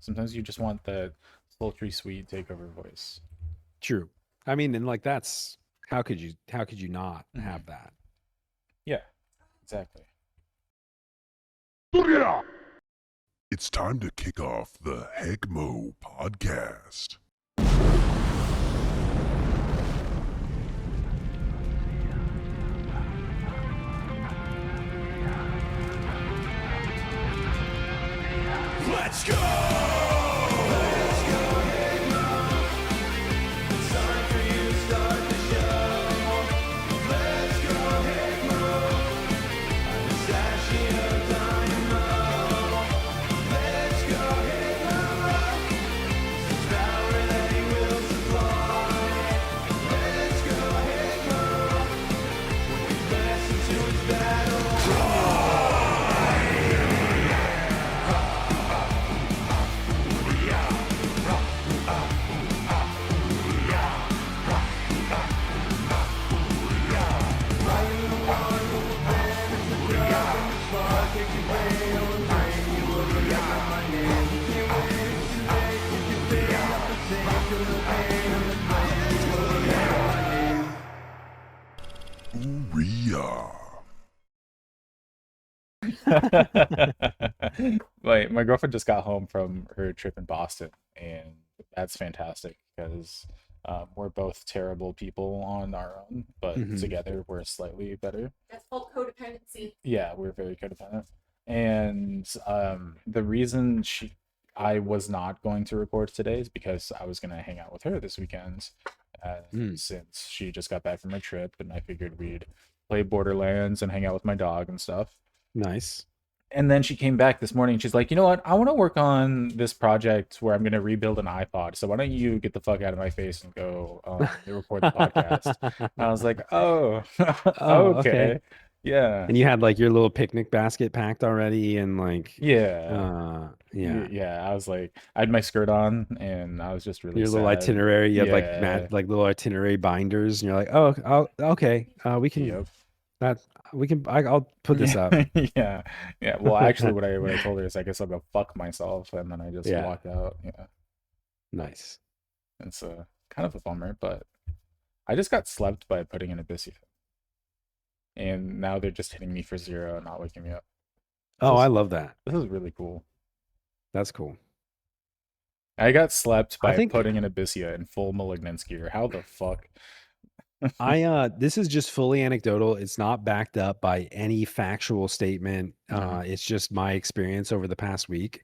Sometimes you just want that sultry, sweet takeover voice. True. I mean, and like that's how could you not Mhm. have that? Yeah, exactly. It's time to kick off the Heghmoh podcast. Let's go! Let's go, Heghmoh! It's time for you to start the show. Let's go, Heghmoh! I'm Pistachio Dynamo. Let's go, Heghmoh! It's power that he will supply. Let's go, Heghmoh! When we press into his battle. Ooh-ya. My girlfriend just got home from her trip in Boston, and that's fantastic because we're both terrible people on our own, but Mhm. together we're slightly better. That's called codependency. Yeah, we're very codependent. And the reason I was not going to record today is because I was going to hang out with her this weekend, since she just got back from her trip, and I figured we'd play Borderlands and hang out with my dog and stuff. Nice. And then she came back this morning. She's like, you know what? I want to work on this project where I'm going to rebuild an iPod. So why don't you get the fuck out of my face and go record the podcast? And I was like, oh, Oh, okay. Yeah. And you had like your little picnic basket packed already, and like, Yeah. yeah, Yeah. I was like, I had my skirt on and I was just really your little sad. itinerary. You had like Yeah. like little itinerary binders, and you're like, oh, okay, we can Yep. that I'll put this up. Yeah. Yeah. Well, actually, what I told her is I guess I'll go fuck myself, and then I just Yeah. walked out. Yeah. Nice. It's kind of a bummer, but I just got slept by putting in Abyssea. And now they're just hitting me for 0 and not waking me up. Oh, This I is, love that. this is really cool. That's cool. I got slept I by think putting in Abyssea in full Malignance gear. How the fuck? this is just fully anecdotal. It's not backed up by any factual statement. It's just my experience over the past week.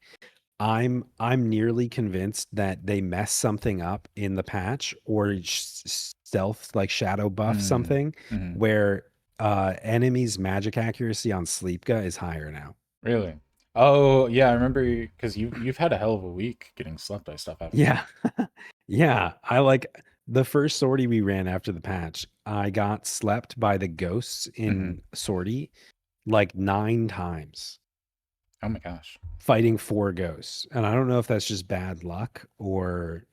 I'm nearly convinced that they messed something up in the patch, or stealth like shadow buff something, Mhm. where enemies' magic accuracy on Sleepga is higher now. Really? Oh, yeah, I remember because you've had a hell of a week getting slept by stuff, haven't you? Yeah. Yeah. I like the first sortie we ran after the patch. I got slept by the ghosts in sortie like 9 times, Oh my gosh. fighting 4 ghosts. And I don't know if that's just bad luck or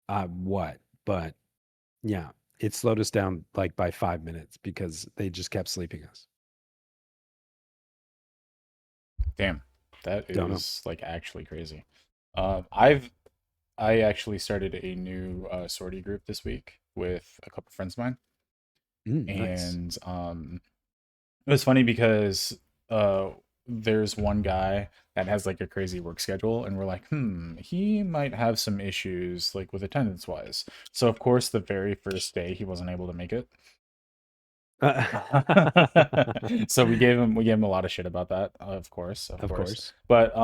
what, but yeah, it slowed us down like by 5 minutes because they just kept sleeping us. Damn. That Don't know. is like actually crazy. I actually started a new sortie group this week with a couple friends of mine. Nice. And it was funny because there's one guy that has like a crazy work schedule, and we're like, he might have some issues like with attendance wise. So of course, the very first day he wasn't able to make it. So we gave him a lot of shit about that, of course. Of course. But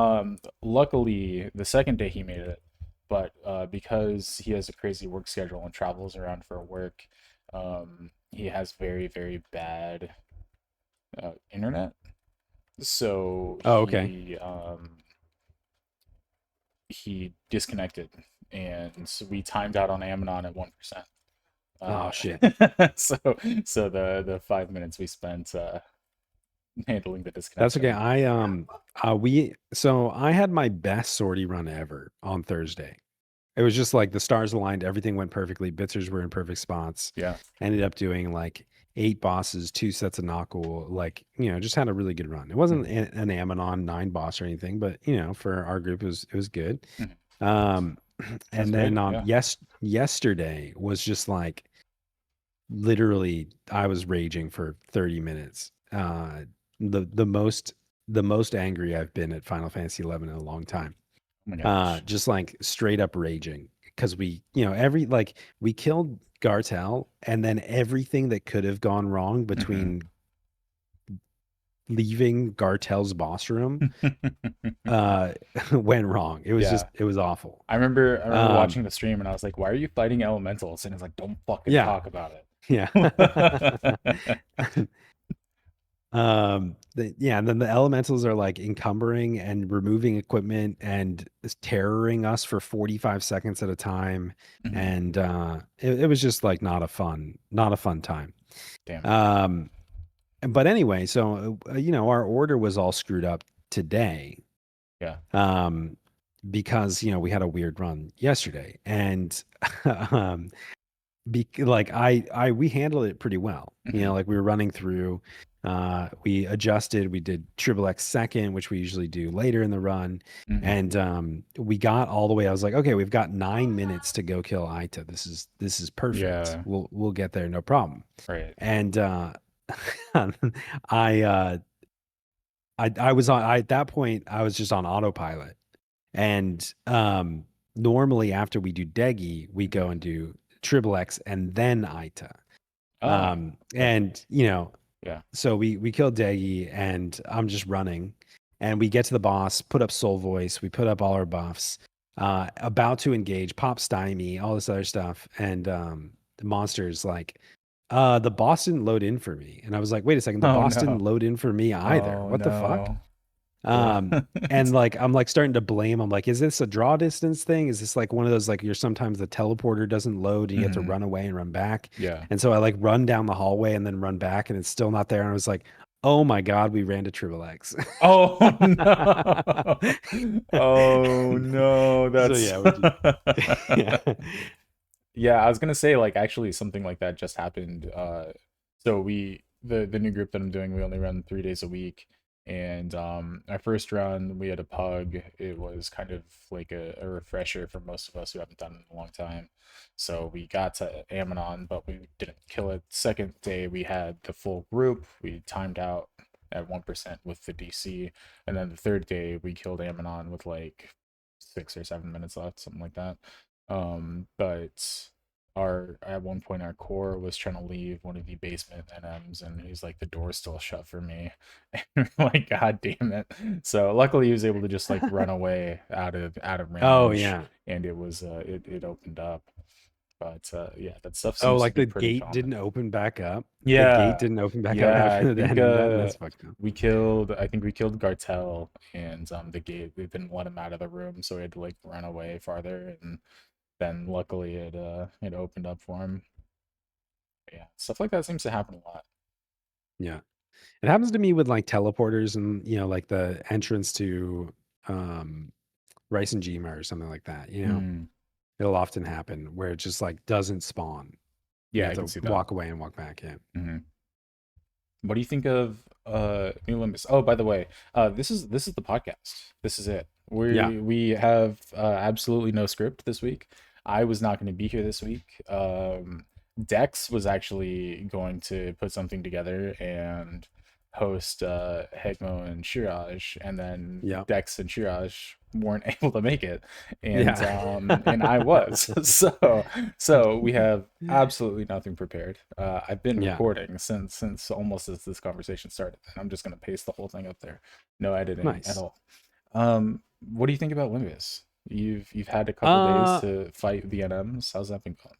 luckily the second day he made it. But because he has a crazy work schedule and travels around for work, he has very, very bad internet. So Oh, okay. he disconnected, and so we timed out on Amnon at 1%. Oh shit. So the 5 minutes we spent handling the disconnection. That's okay. I had my best sortie run ever on Thursday. It was just like the stars aligned, everything went perfectly. Bitzers were in perfect spots. Yeah. Ended up doing like 8 bosses, 2 sets of knuckle, like, just had a really good run. It wasn't an Ammonon 9 boss or anything, but for our group it was good. And then yesterday was just like literally I was raging for 30 minutes. The most angry I've been at Final Fantasy 11 in a long time. Oh my gosh. Just like straight up raging because we we killed Gartel, and then everything that could have gone wrong between leaving Gartel's boss room went wrong. It was it was awful. I remember watching the stream and I was like, why are you fighting elementals? And it's like, don't fucking talk about it. Yeah. And then the elementals are like encumbering and removing equipment and terroring us for 45 seconds at a time. And it was just like not a fun time. Damn. But anyway, so our order was all screwed up today. Yeah. Because we had a weird run yesterday, and we handled it pretty well. Like we were running through. We adjusted. We did XXX second, which we usually do later in the run, and we got all the way. I was like, okay, we've got 9 minutes to go kill Aita. This is perfect. Yeah. We'll get there, no problem. Right. And I was at that point I was just on autopilot, and normally after we do Degi, we go and do XXX and then Aita. And so we killed Degi, and I'm just running, and we get to the boss, put up Soul Voice, we put up all our buffs, about to engage, pop stymie, all this other stuff, and the monster's like, the boss didn't load in for me. And I was like, wait a second, the boss didn't load in for me either. What the fuck? And like I'm like starting to blame. I'm like, is this a draw distance thing? Is this like one of those like you're sometimes the teleporter doesn't load and you have to run away and run back? Yeah. And so I like run down the hallway and then run back, and it's still not there. And I was like, oh my god, we ran to XXX. Oh no. Oh no. That's so yeah, I was gonna say, like, actually something like that just happened. So the new group that I'm doing, we only run 3 days a week. And our first run, we had a pug. It was kind of like a refresher for most of us who haven't done it in a long time. So we got to Ammonon, but we didn't kill it. Second day, we had the full group. We timed out at 1% with the DC. And then the third day, we killed Ammonon with like 6 or 7 minutes left, something like that. But at one point our core was trying to leave one of the basement NMs, and he's like, the door's still shut for me. And we're like, god damn it. So luckily he was able to just like run away out of range. Oh yeah. And it was it opened up. But yeah, that stuff seems like to be the pretty gate common. Didn't open back up. Yeah, the gate didn't open back up after the end of that. That's fucked up. I think we killed Gartel, and the gate, we didn't let him out of the room, so we had to like run away farther, and then luckily it opened up for him. But yeah, stuff like that seems to happen a lot. Yeah, it happens to me with like teleporters and like the entrance to Rice and Gma or something like that. It'll often happen where it just like doesn't spawn. Yeah, I can see that. Walk away and walk back. Yeah. What do you think of new Limbus? Oh, by the way, this is the podcast. This is it. We have absolutely no script this week. I was not going to be here this week. Dex was actually going to put something together and host Heghmoh and Shiraj, and then Dex and Shiraj weren't able to make it, and and I was. So we have absolutely nothing prepared. I've been recording since almost as this conversation started, and I'm just going to paste the whole thing up there. No editing at all. What do you think about Limbus? You've had a couple days to fight the NMs. How's that been going?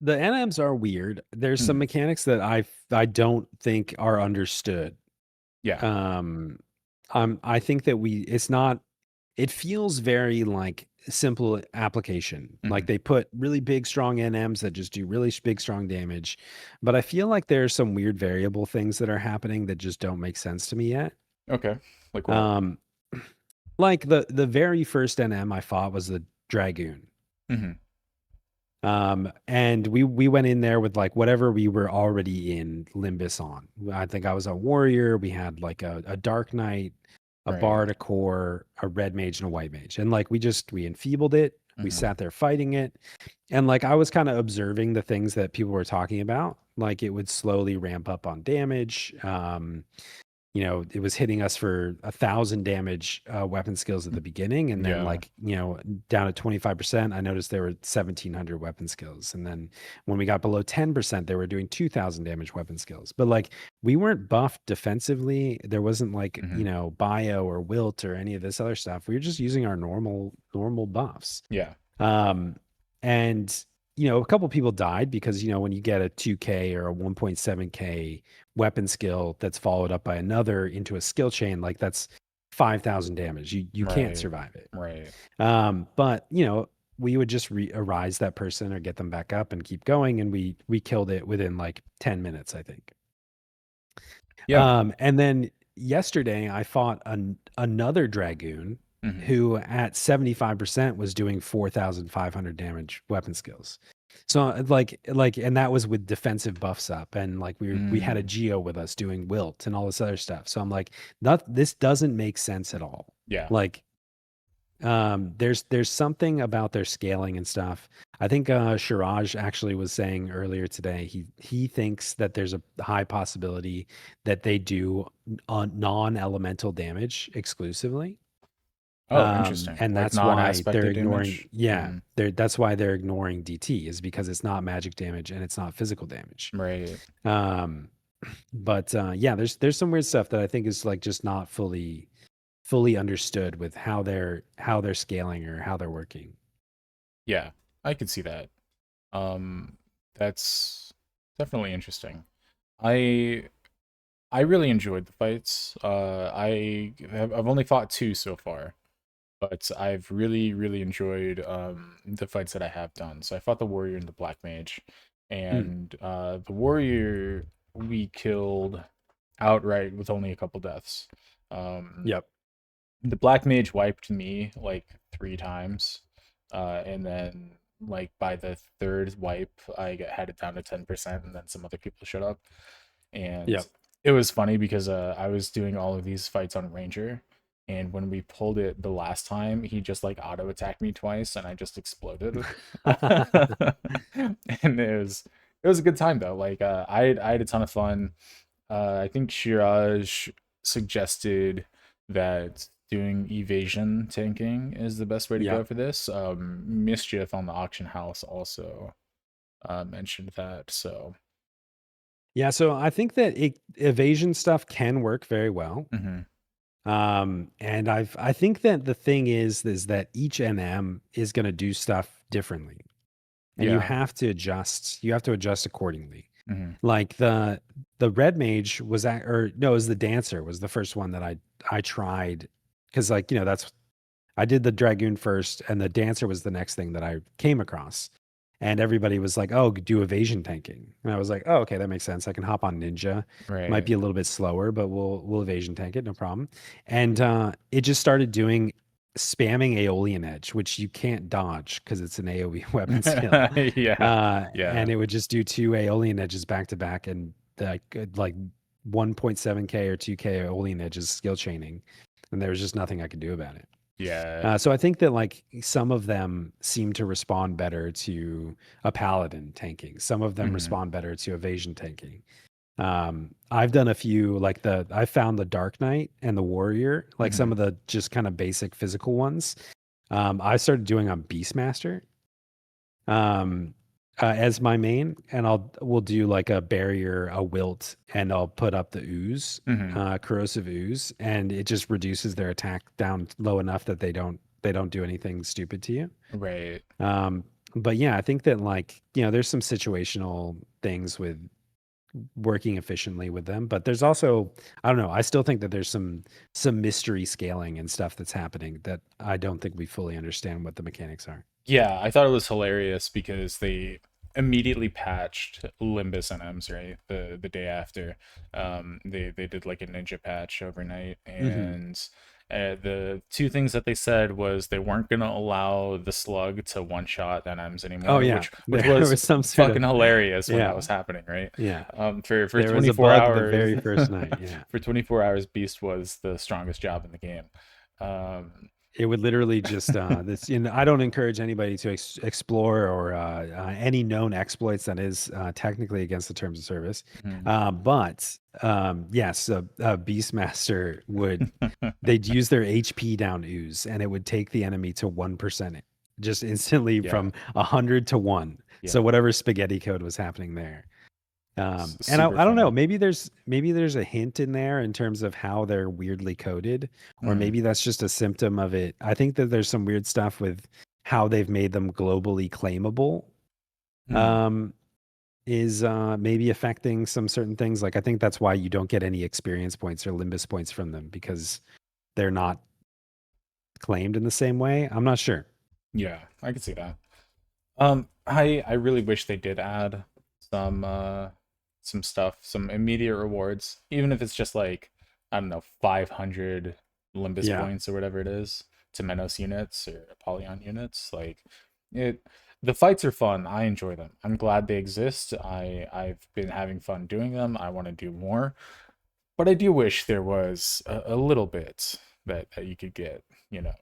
The NMs are weird. There's some mechanics that I don't think are understood. Yeah. I think that it feels very like simple application. Like they put really big, strong NMs that just do really big, strong damage. But I feel like there's some weird variable things that are happening that just don't make sense to me yet. Okay. Like what? Like the very first NM I fought was the Dragoon. And we went in there with like whatever we were already in Limbus on. I think I was a warrior. We had like a dark knight, a Right. bard, a core, a red mage, and a white mage. And like we enfeebled it. We sat there fighting it. And like I was kind of observing the things that people were talking about. Like it would slowly ramp up on damage. You know, it was hitting us for 1,000 damage weapon skills at the beginning, and then Yeah. like, you know, down at 25%, I noticed there were 1,700 weapon skills, and then when we got below 10%, they were doing 2,000 damage weapon skills. But like we weren't buffed defensively. There wasn't like, you know, bio or wilt or any of this other stuff. We were just using our normal buffs. Yeah. And you know, a couple people died because, you know, when you get a 2K or a 1.7K weapon skill that's followed up by another into a skill chain, like that's 5,000 damage. You can't survive it. Right. But you know, we would just arise that person or get them back up and keep going, and we killed it within like 10 minutes, I think. Yeah. And then yesterday I fought another dragoon who at 75% was doing 4,500 damage weapon skills. So like, and that was with defensive buffs up, and like we had a geo with us doing wilt and all this other stuff. So I'm like, this doesn't make sense at all. Yeah. Like, there's something about their scaling and stuff. I think Shiraj actually was saying earlier today he thinks that there's a high possibility that they do non-elemental damage exclusively. Oh, interesting. And Like that's why they're non-aspected ignoring damage? that's why they're ignoring DT, is because it's not magic damage and it's not physical damage. Right. But yeah, there's some weird stuff that I think is like just not fully understood with how they're scaling or how they're working. Yeah, I could see that. That's definitely interesting. I really enjoyed the fights. I've only fought 2 so far, but I've really enjoyed the fights that I have done. So I fought the warrior and the black mage, and the warrior we killed outright with only a couple deaths. Yep. The black mage wiped me like 3 times, and then like by the 3rd wipe had it down to 10%, and then some other people showed up. And Yep. it was funny because I was doing all of these fights on ranger, and when we pulled it the last time, he just like auto attacked me twice and I just exploded. And it was a good time though. Like I had a ton of fun. I think Shiraj suggested that doing evasion tanking is the best way to go for this. Mischief on the auction house also mentioned that. So yeah, so I think that evasion stuff can work very well. And I think that the thing is that each NM is going to do stuff differently, and you have to adjust. You have to adjust accordingly. Like the red mage was it was the dancer was the first one that I tried, because like, you know, I did the dragoon first, and the dancer was the next thing that I came across. And everybody was like, "Oh, do evasion tanking," and I was like, "Oh, okay, that makes sense. I can hop on ninja. Might be a little bit slower, but we'll evasion tank it, no problem." And it just started doing spamming Aeolian Edge, which you can't dodge because it's an AoE weapon skill. And it would just do 2 Aeolian Edges back to back, and like 1.7K or 2K Aeolian Edges skill chaining, and there was just nothing I could do about it. Yeah. So I think that like some of them seem to respond better to a paladin tanking. Some of them respond better to evasion tanking. I've done a few, like I found the Dark Knight and the Warrior, like some of the just kind of basic physical ones. I started doing on Beastmaster as my main, and we'll do like a barrier, a wilt, and I'll put up the ooze, corrosive ooze, and it just reduces their attack down low enough that they don't do anything stupid to you. Right. But yeah, I think that like, you know, there's some situational things with working efficiently with them, but there's also, I don't know, I still think that there's some mystery scaling and stuff that's happening that I don't think we fully understand what the mechanics are. Yeah, I thought it was hilarious because they immediately patched Limbus NMs, right? The day after. They did like a ninja patch overnight, and The two things that they said was they weren't going to allow the slug to one-shot NMs Oh anymore, yeah, which there was was some sort fucking of hilarious when that yeah, was happening, right? yeah. For There was a 24 bug the hours, very first night. Yeah, for 24 hours, Beast was the strongest job in the game. it would literally just this. You know, I don't encourage anybody to explore or any known exploits that is technically against the terms of service. Mhm. But yes, Beastmaster would they'd use their HP down ooze, and it would take the enemy to 1%, just instantly Yeah, from 100 to 1. yeah, So whatever spaghetti code was happening there. And super I don't know, funny. maybe there's a hint in there in terms of how they're weirdly coded, or Mm, maybe that's just a symptom of it. I think that there's some weird stuff with how they've made them globally claimable. mm. Um, is maybe affecting some certain things. Like I think that's why you don't get any experience points or Limbus points from them, because they're not claimed in the same way. I'm not sure. Yeah, I can see that. I really wish they did add some stuff, some immediate rewards, even if it's just like, I don't know, 500 Limbus Yeah. points or whatever it is to Menos units or Apollyon units. Like it, the fights are fun. I enjoy them. I'm glad they exist. I've been having fun doing them. I want to do more, but I do wish there was a little bit that you could get, you know,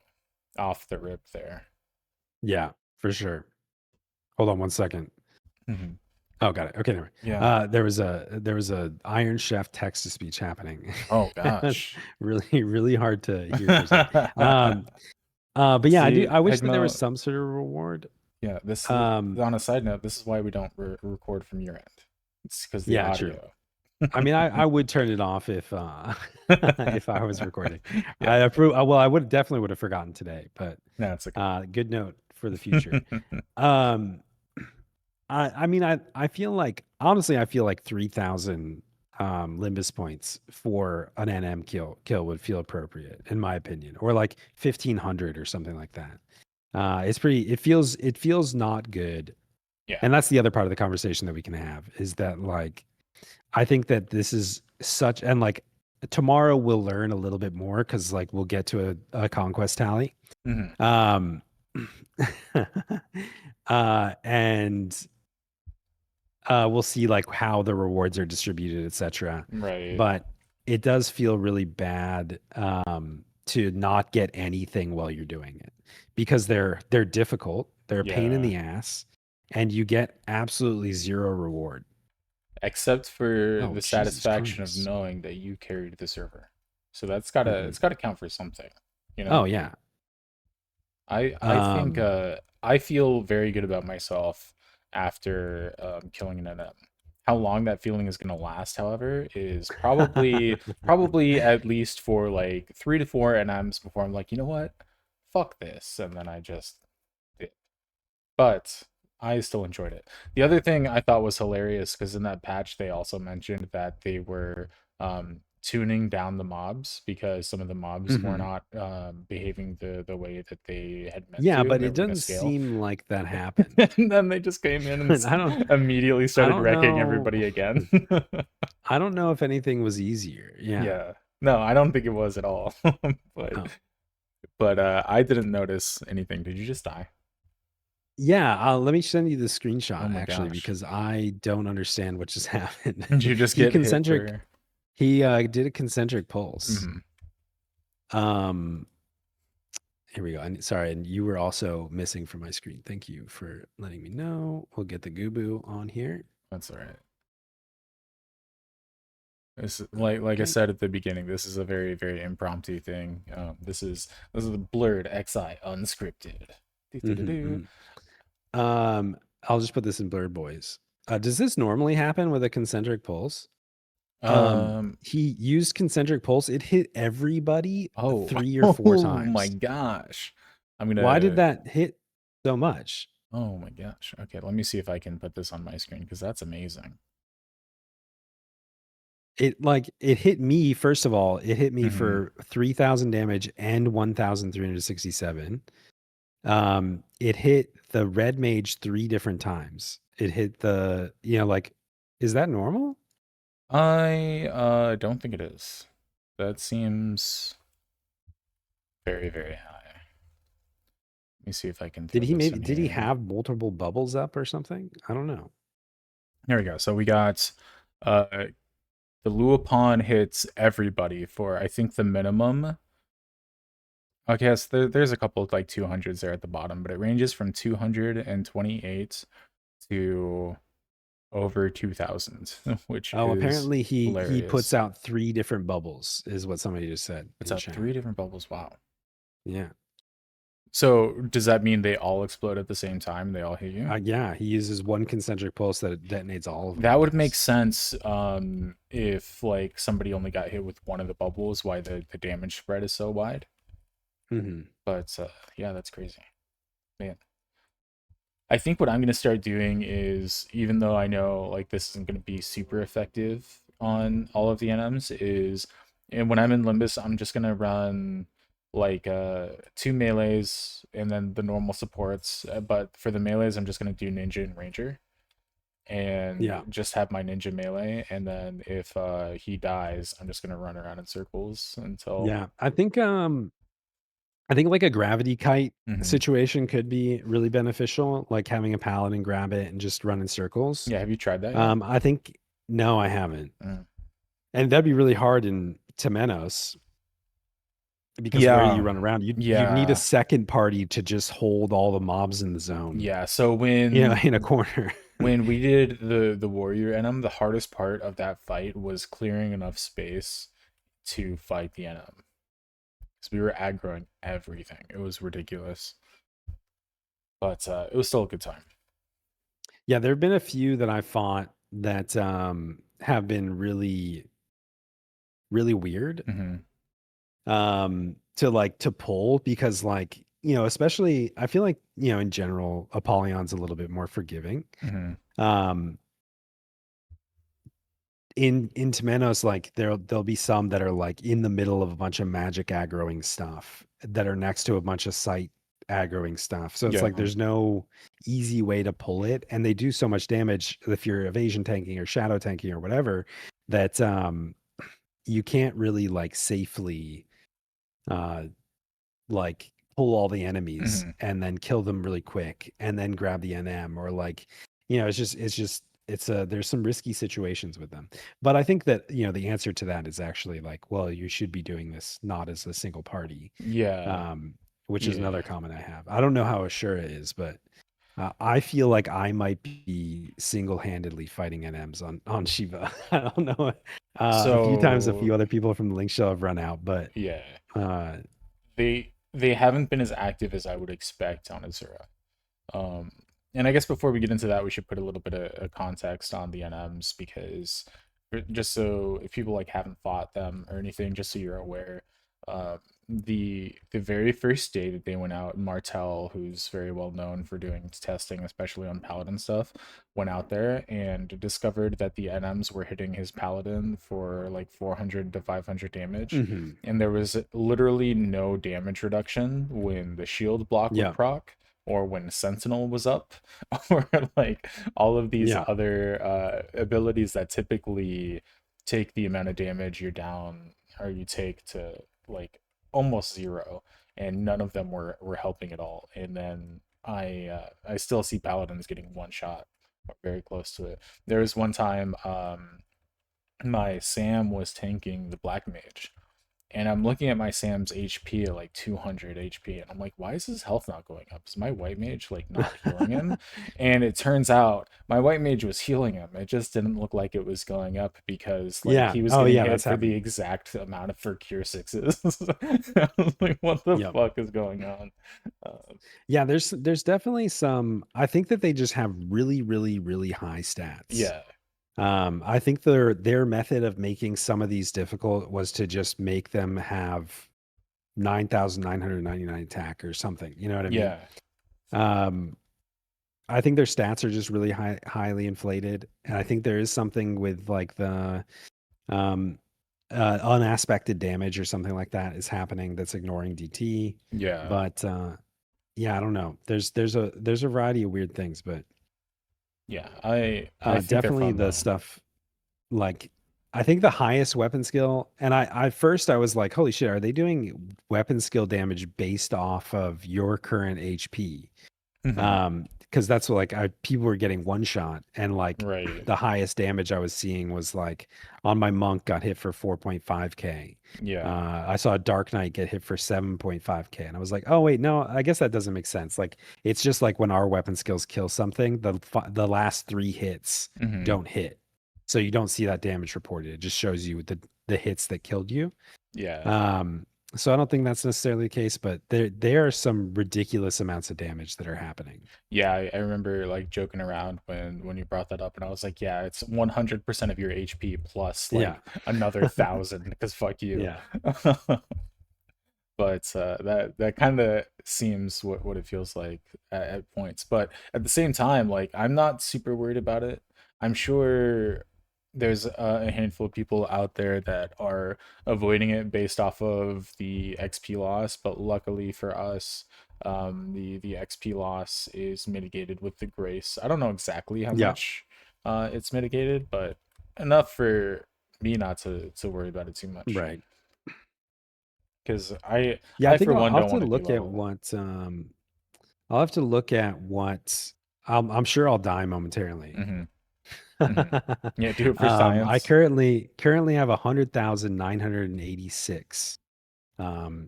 off the rip there. Yeah, for sure. Hold on one second. Mhm. Oh, got it. Okay, never mind. Yeah. There was a Iron Chef text to speech happening. Oh That's gosh. really hard to hear for a second. But yeah, See, I wish that there was Heghmoh, some sort of reward. yeah, this Um, on a side note, this is why we don't record from your end. It's because the yeah, true. audio. I mean, I would turn it off if if I was recording. Yeah, I approve. Well, I would definitely would have forgotten today, but no, it's okay. good note for the future. Um, I mean, I feel like, honestly, I feel like 3,000 Limbus points for an NM kill would feel appropriate, in my opinion, or like 1,500 or something like that. It feels not good. Yeah, And that's the other part of the conversation that we can have, is that, like, I think that this is such, and like tomorrow we'll learn a little bit more, because like we'll get to a conquest tally. hmm, Um, and we'll see like how the rewards are distributed, etc. right. But it does feel really bad to not get anything while you're doing it, because they're difficult, they're a pain in Yeah, the ass, and you get absolutely zero reward. except for Oh, the Jesus satisfaction of Christ. knowing that you carried the server. So that's gotta Mhm. it's gotta count for something, you Oh know? yeah. I think Um, I feel very good about myself after killing an NM. How long that feeling is gonna last, however, is probably at least for like 3 to 4 NMs before I'm like, you know what, fuck this, and then I just did. But I still enjoyed it. The other thing I thought was hilarious, because in that patch they also mentioned that they were tuning down the mobs because some of the mobs were mhm. not behaving the way that they had meant Yeah, to, and but they it were going to doesn't scale. seem like that happened. And then they just came in and I don't immediately I started don't wrecking know. everybody again. I don't know if anything was easier. Yeah. Yeah. No, I don't think it was at all. but Oh. I didn't notice anything. Did you just die? Yeah, let me send you the Oh screenshot, my actually, gosh. because I don't understand what just happened. Did you just He get hit concentric for he did a concentric pulse. Mhm. Um Here we go. And sorry, and you were also missing from my screen. Thank you for letting me know. We'll get the Goobu on here. That's all right. This like I Okay. said at the beginning, this is a very very impromptu thing. This is the blurred XI unscripted. hmm Do-do-do-do. I'll just put this in blurred, boys. Does this normally happen with a concentric pulse? Um. He used concentric pulse. It hit everybody Oh. 3 or 4 Oh my times. gosh. I'm Why did gonna. that hit so much? Oh my gosh. Okay, let me see if I can put this on my screen because that's amazing. It hit me, first of all, it hit me Hmm. for 3,000 damage and 1,367. It hit the red mage 3 different times. It hit the, like, is that normal? I don't think it is. That seems very, very high. Let me see if I can. Did he maybe? Did he have multiple bubbles up or something? I don't know. There we go. So we got the Luopon hits everybody for I think the minimum. Okay, so there's a couple of like 200s there at the bottom, but it ranges from 228 to over 2000, which Oh, is apparently he puts hilarious. out 3 different bubbles, is what somebody just said. It's in out chat. 3 different bubbles. Wow. Yeah. So does that mean they all explode at the same time? They all hit you? Yeah, he uses one concentric pulse that detonates all of them. That would make sense if like somebody only got hit with one of the bubbles, why the damage spread is so wide. Mm-hmm. But yeah, that's crazy. Man. I think what I'm going to start doing is, even though I know like this isn't going to be super effective on all of the NMs, is, and when I'm in Limbus, I'm just going to run like 2 melees and then the normal supports. But for the melees, I'm just going to do Ninja and Ranger and just have my Ninja melee. And then if he dies, I'm just going to run around in circles until. Yeah, I think like a gravity kite Mhm. situation could be really beneficial, like having a paladin grab it and just run in circles. Yeah, have you tried that yet? I think no, I haven't. And that'd be really hard in Temenos because where you run around, you'd need a second party to just hold all the mobs in the zone. Yeah, so when in a corner. when we did the warrior NM, the hardest part of that fight was clearing enough space to fight the NM. Because we were aggroing everything. It was ridiculous. But it was still a good time. Yeah, there have been a few that I fought that have been really, really weird. To pull, because like, especially I feel like, in general, Apollyon's a little bit more forgiving. In Temenos, like there'll be some that are like in the middle of a bunch of magic aggroing stuff that are next to a bunch of sight aggroing stuff. So it's like there's no easy way to pull it, and they do so much damage if you're evasion tanking or shadow tanking or whatever, that you can't really like safely like pull all the enemies and then kill them really quick and then grab the NM, or like, there's some risky situations with them. But I think that, the answer to that is actually like, well, you should be doing this not as a single party. Which is another comment I have. I don't know how Ashura is, but I feel like I might be single-handedly fighting NMs on Shiva. I don't know. A few times, a few other people from the link show have run out, but they haven't been as active as I would expect on Azura. And I guess before we get into that, we should put a little bit of context on the NMs, because just so if people like haven't fought them or anything, just so you're aware, the very first day that they went out, Martel, who's very well known for doing testing, especially on Paladin stuff, went out there and discovered that the NMs were hitting his Paladin for like 400 to 500 damage. And there was literally no damage reduction when the shield block would proc, or when Sentinel was up, or like all of these other abilities that typically take the amount of damage you're down or you take to like almost zero, and none of them were helping at all. And then I still see Paladins getting one shot or very close to it. There was one time my Sam was tanking the Black Mage, and I'm looking at my Sam's HP at like 200 HP, and I'm like, why is his health not going up? Is my White Mage like not healing him? And it turns out my White Mage was healing him. It just didn't look like it was going up, because like he was getting hit for the exact amount for cure sixes. I was like, what the fuck is going on? There's definitely some. I think that they just have really, really, really high stats. I think their method of making some of these difficult was to just make them have 9,999 attack or something. You know what I mean? I think their stats are just really highly inflated, and I think there is something with like the unaspected damage or something like that is happening that's ignoring DT. But I don't know. There's a variety of weird things, but I think definitely fun, the though. stuff like I think the highest weapon skill, and I first I was like, holy shit, are they doing weapon skill damage based off of your current HP? Mhm. Because that's what, like, people were getting one shot, and like Right. the highest damage I was seeing was like on my monk got hit for 4.5k. Yeah. I saw a Dark Knight get hit for 7.5k, and I was like, oh wait, no, I guess that doesn't make sense. Like, it's just like when our weapon skills kill something, the last 3 hits Mhm. don't hit, so you don't see that damage reported. It just shows you the hits that killed you. Yeah. Um, so I don't think that's necessarily the case, but there are some ridiculous amounts of damage that are happening. Yeah, I remember like joking around when you brought that up, and I was like, yeah, it's 100% of your HP plus Yeah. like another 1,000 because fuck you. Yeah. But that kind of seems what it feels like at points. But at the same time, like I'm not super worried about it. I'm sure there's a handful of people out there that are avoiding it based off of the XP loss, but luckily for us, the XP loss is mitigated with the grace. I don't know exactly how Yeah. much it's mitigated, but enough for me not to worry about it too much. Right. Because Yeah, I I think for I'll one have don't to want to look at deload. what I'll have to look at what I'm sure I'll die momentarily. Hmm. Hmm. Yeah, do it for I science. currently have 100,986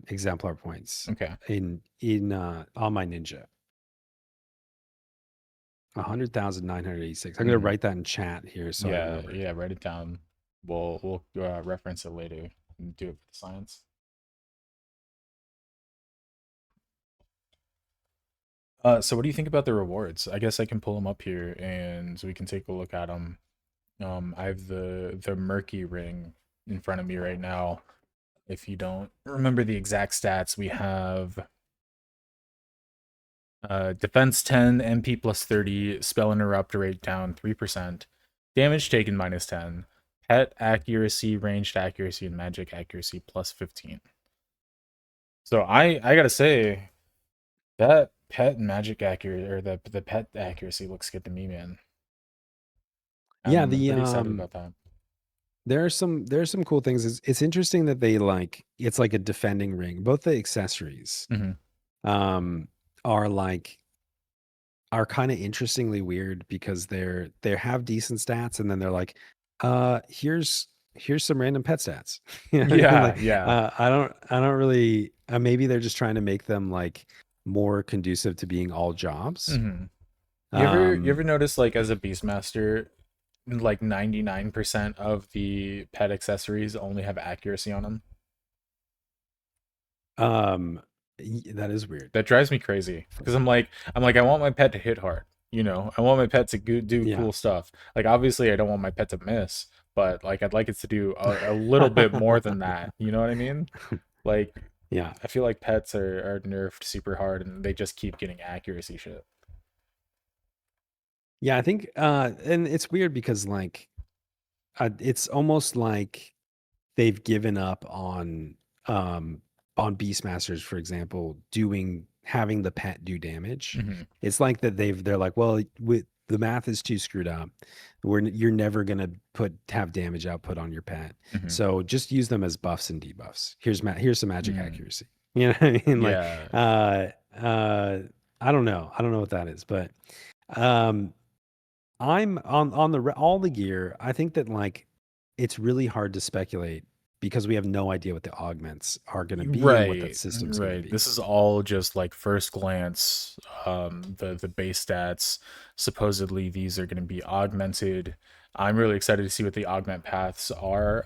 exemplar points Okay. in on my ninja. 100,986. I'm gonna Hmm. write that in chat here so I Yeah, remember. yeah, write it down. We'll reference it later and do it for the science. So what do you think about the rewards? I guess I can pull them up here and we can take a look at them. I have the murky ring in front of me right now. If you don't remember the exact stats, we have defense 10, MP plus 30, spell interrupt rate down 3%, damage taken minus 10, pet accuracy, ranged accuracy, and magic accuracy plus 15. So I gotta say that pet and magic accuracy or the pet accuracy looks good to me, man. Yeah, I'm the pretty excited about that. there's some cool things. It's interesting that they like it's like a defending ring. Both the accessories Hmm. um are like are kind of interestingly weird because they have decent stats, and then they're like, here's some random pet stats. You know what I mean? Yeah, Like, yeah. I don't really, maybe they're just trying to make them like more conducive to being all jobs. Hmm. You ever Um, notice like as a Beastmaster, like 99% of the pet accessories only have accuracy on them? um, that is weird. That drives me crazy because I'm like I want my pet to hit hard. I want my pet to do Yeah. cool stuff. Like obviously I don't want my pet to miss, but like I'd like it to do a little bit more than that. You know what I mean? Like Yeah. I feel like pets are nerfed super hard and they just keep getting accuracy shit. Yeah, I think and it's weird because like it's almost like they've given up on Beastmasters, for example, having the pet do damage. Hmm. It's like that they're like, well, the math is too screwed up. You're never gonna have damage output on your pet. Hmm. So just use them as buffs and debuffs. Here's some magic accuracy. You know what I mean? Like Yeah. uh I don't know. I don't know what that is, but um I'm on all the gear. I think that like it's really hard to speculate because we have no idea what the augments are going to be and what that Right, system's going to right. be. This is all just like first glance. The base stats. Supposedly these are going to be augmented. I'm really excited to see what the augment paths are.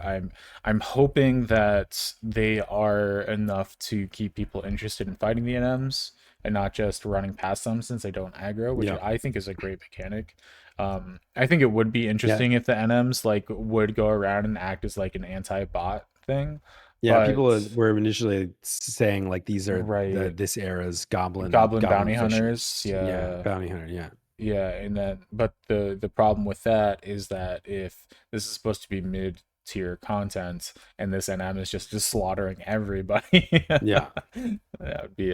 I'm hoping that they are enough to keep people interested in fighting the NMs and not just running past them since they don't aggro, which Yeah, I think is a great mechanic. I think it would be yeah, interesting if the NMs like would go around and act as like an anti-bot thing, yeah. People but were initially saying like these are right, this era's goblin bounty hunters, fishers. Yeah, yeah, bounty hunter. Yeah, yeah, and then but the problem with that is that if this is supposed to be mid tier content and this NM is just slaughtering everybody, yeah. that would be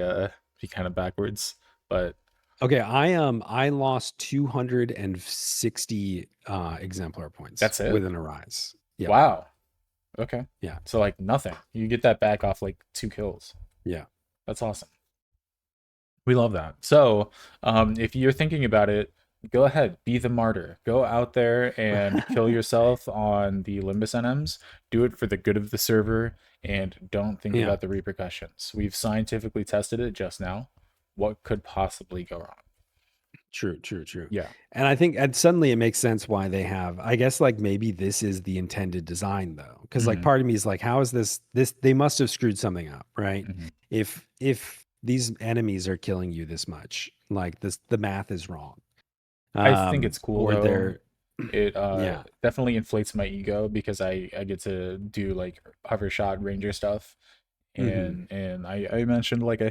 kind of backwards. But Okay, I lost 260 exemplar points that's it. within a rise. Yeah. Wow. Okay. Yeah. So like nothing. You get that back off like 2 kills. Yeah. That's awesome. We love that. So, if you're thinking about it, go ahead, be the martyr. Go out there and kill yourself on the Limbus NMs. Do it for the good of the server, and don't think Yeah. about the repercussions. We've scientifically tested it just now. What could possibly go wrong? True. Yeah. And I think, and suddenly it makes sense why they have, I guess, like maybe this is the intended design though. Cause like Mhm. part of me is like, how is this, they must have screwed something up, right? Mhm. If these enemies are killing you this much, like this, the math is wrong. I think it's cool Or though. they're, It yeah, definitely inflates my ego because I get to do like hover shot ranger stuff. mhm. And I mentioned like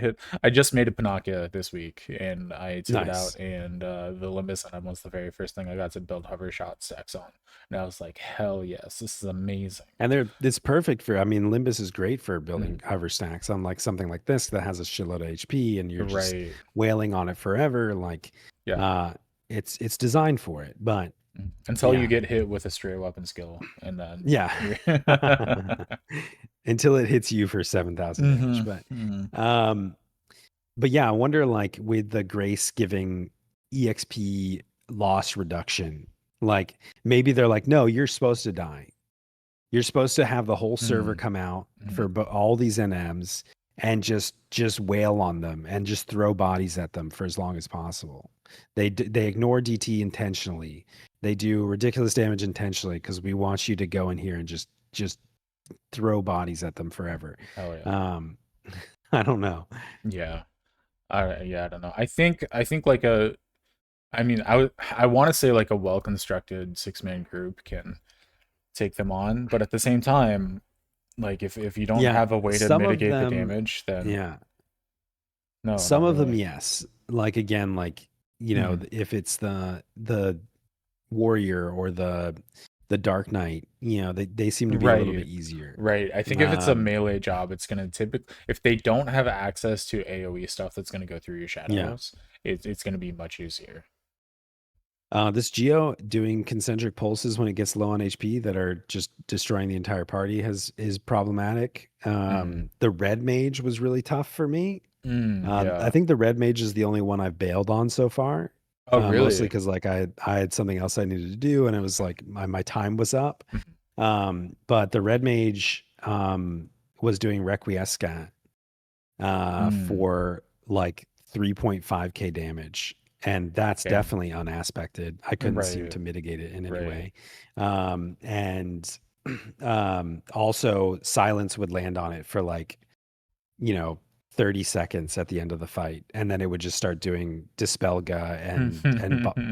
I just made a Panaka this week and I took it Nice. out and the Limbus NM was the very first thing I got to build hover shot stacks on. And I was like, hell yes, this is amazing. And it's perfect for, I mean, Limbus is great for building Mhm. hover stacks, unlike something like this that has a shitload of HP and you're just Right. wailing on it forever. Like, Yeah. it's designed for it, but Until you yeah, get hit with a stray weapon skill and then yeah. Until it hits you for 7,000 damage. Um, but yeah, I wonder like with the Grace giving EXP loss reduction, like maybe they're like, no, you're supposed to die. You're supposed to have the whole server come out for all these NMs and just wail on them and just throw bodies at them for as long as possible. They ignore DT intentionally. They do ridiculous damage intentionally because we want you to go in here and just throw bodies at them forever. Hell yeah. I don't know. Yeah. I don't know. I think like I want to say like a well constructed 6-man group can take them on, but at the same time, like if you don't Yeah, have a way to some of mitigate the them, damage, then yeah, no, some not of them, really. yes. Like again, like you know, Mhm. if it's the warrior or the dark knight, you know, they seem to be a little bit Right. easier. Right. I think if it's a melee job, it's gonna typically if they don't have access to AoE stuff that's gonna go through your Yeah. shadows, it's gonna be much easier. This Geo doing concentric pulses when it gets low on HP that are just destroying the entire party is problematic. The red mage was really tough for me. I Yeah. think the red mage is the only one I've bailed on so far. Oh, Mostly really? because like I had something else I needed to do and it was like my time was up. Mhm. But the red mage was doing Requiescat Mm, for like 3.5k damage. And that's okay. definitely unaspected. I couldn't seem Right. to mitigate it in any Right. way. And also silence would land on it for like, you know, 30 seconds at the end of the fight. And then it would just start doing Dispel Ga and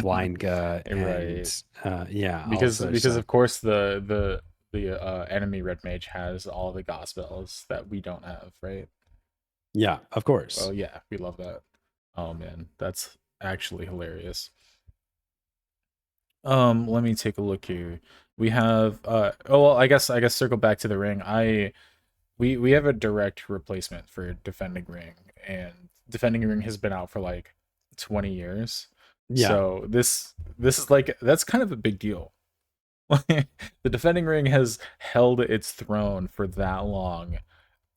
Blind Ga Right. and yeah, Because also so of course the enemy red mage has all the gospels that we don't have, right? yeah, of course. Well, yeah, we love that. Oh man, that's actually hilarious. Let me take a look here. We have oh well, I guess circle back to the ring. We have a direct replacement for defending ring, and defending ring has been out for like 20 years. Yeah. So this is like that's kind of a big deal. The defending ring has held its throne for that long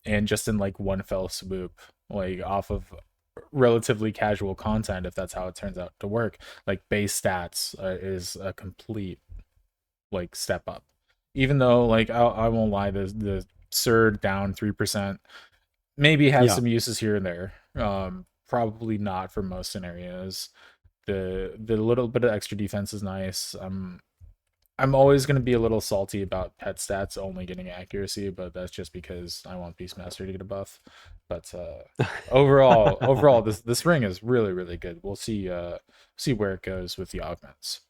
and just in like one fell swoop, like off of relatively casual content, if that's how it turns out to work, like base stats is a complete like step up. Even though like I won't lie, the surd down 3% maybe has Yeah. some uses here and there. Probably not for most scenarios. The little bit of extra defense is nice. I'm always going to be a little salty about pet stats only getting accuracy, but that's just because I want Beastmaster to get a buff. But overall, this ring is really really good. We'll see where it goes with the augments.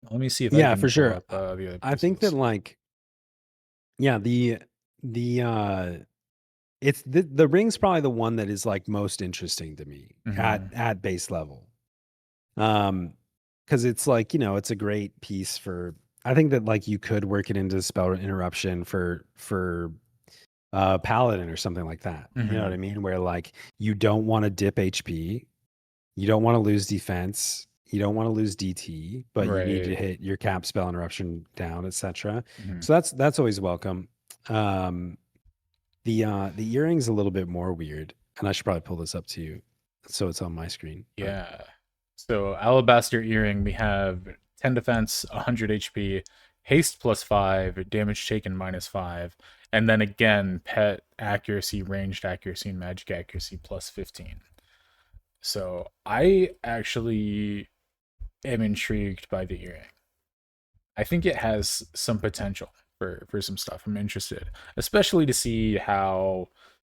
Let me see if I Yeah, can for pull sure. up the other I think that pieces. like yeah, the it's the ring's probably the one that is like most interesting to me Hmm. at base level. Because it's like, you know, it's a great piece for I think that like you could work it into spell interruption for paladin or something like that. You know what Hmm. I mean? Where like you don't want to dip HP, you don't want to lose defense, You don't want to lose DT, but you need to Right. hit your cap, spell interruption down, etc. Mhm. So that's always welcome. The earring's a little bit more weird, and I should probably pull this up to you so it's on my screen. but- Yeah. So Alabaster Earring, we have 10 defense, 100 HP, haste +5, damage taken -5, and then again pet accuracy, ranged accuracy, and magic accuracy +15. So I actually am intrigued by the earring. I think it has some potential for some stuff. I'm interested, especially to see how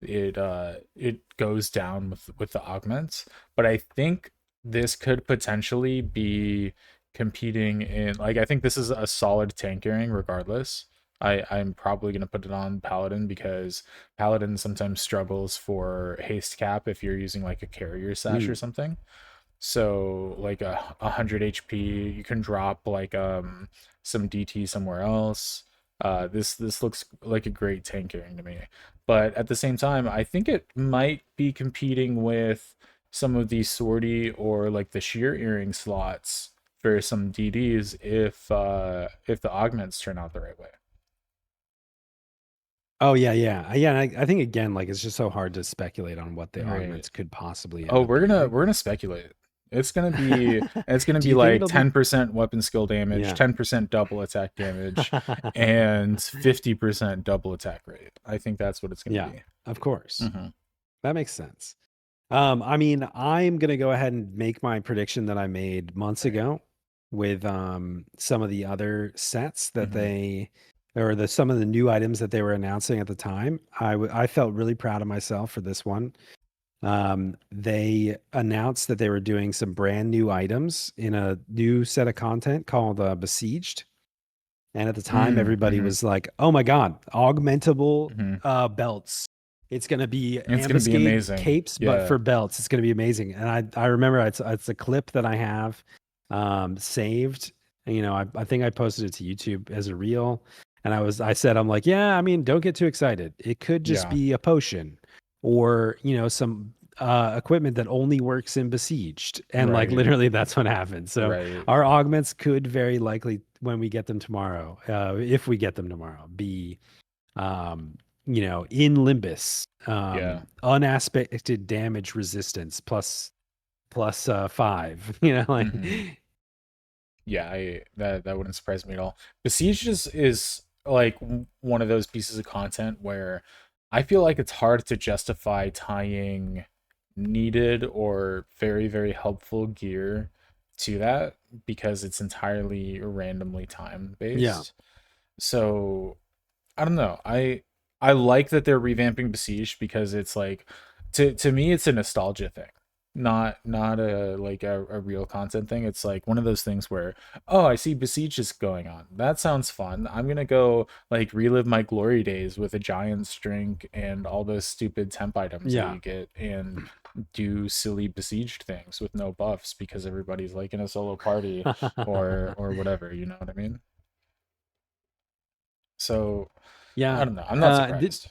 it goes down with the augments. But I think this could potentially be competing in, like, I think this is a solid tank earring regardless. I'm probably gonna put it on Paladin because Paladin sometimes struggles for haste cap if you're using like a carrier sash or something. So like a 100 HP, you can drop like some DT somewhere else. This looks like a great tank earring to me. But at the same time, I think it might be competing with some of the Sorty or like the sheer earring slots for some DDs if the augments turn out the right way. Oh yeah. I think again, like it's just so hard to speculate on what the Right. augments could possibly. Oh, end up being. we're gonna speculate. It's gonna be Do you think like it'll be- 10% weapon skill damage, Yeah. 10% double attack damage, and 50% double attack rate. I think that's what it's gonna Yeah. be. Of course. Mhm. That makes sense. I mean, I'm gonna go ahead and make my prediction that I made months ago with some of the other sets that Mhm. some of the new items that they were announcing at the time. I felt really proud of myself for this one. They announced that they were doing some brand new items in a new set of content called Besieged. And at the time, everybody Mhm. was like, "Oh my god, augmentable Mhm. belts! It's gonna be It's gonna be ambuscade amazing. capes, but Yeah. for belts. It's gonna be amazing." And I remember it's a clip that I have saved. You know, I think I posted it to YouTube as a reel, and I said, I'm like, yeah, I mean, don't get too excited. It could just Yeah. be a potion, or some equipment that only works in Besieged, and like Right. literally that's what happened. So Right. our augments could very likely, when we get them tomorrow, if we get them tomorrow, be in Limbus, Yeah. unaspected damage resistance plus 5. Like Mhm. Yeah, that wouldn't surprise me at all. Besieged is like one of those pieces of content where I feel like it's hard to justify tying needed or very, very helpful gear to that because it's entirely randomly time Yeah. based. So I don't know. I like that they're revamping Besiege because it's like to me it's a nostalgia thing. Not a like a real content thing. It's like one of those things where, oh, I see Besiege is going on. That sounds fun. I'm gonna go like relive my glory days with a giant's drink and all those stupid temp items that Yeah. you get and do silly Besieged things with no buffs because everybody's like in a solo party or whatever, you know what I mean? So Yeah. I don't know. I'm not Did surprised.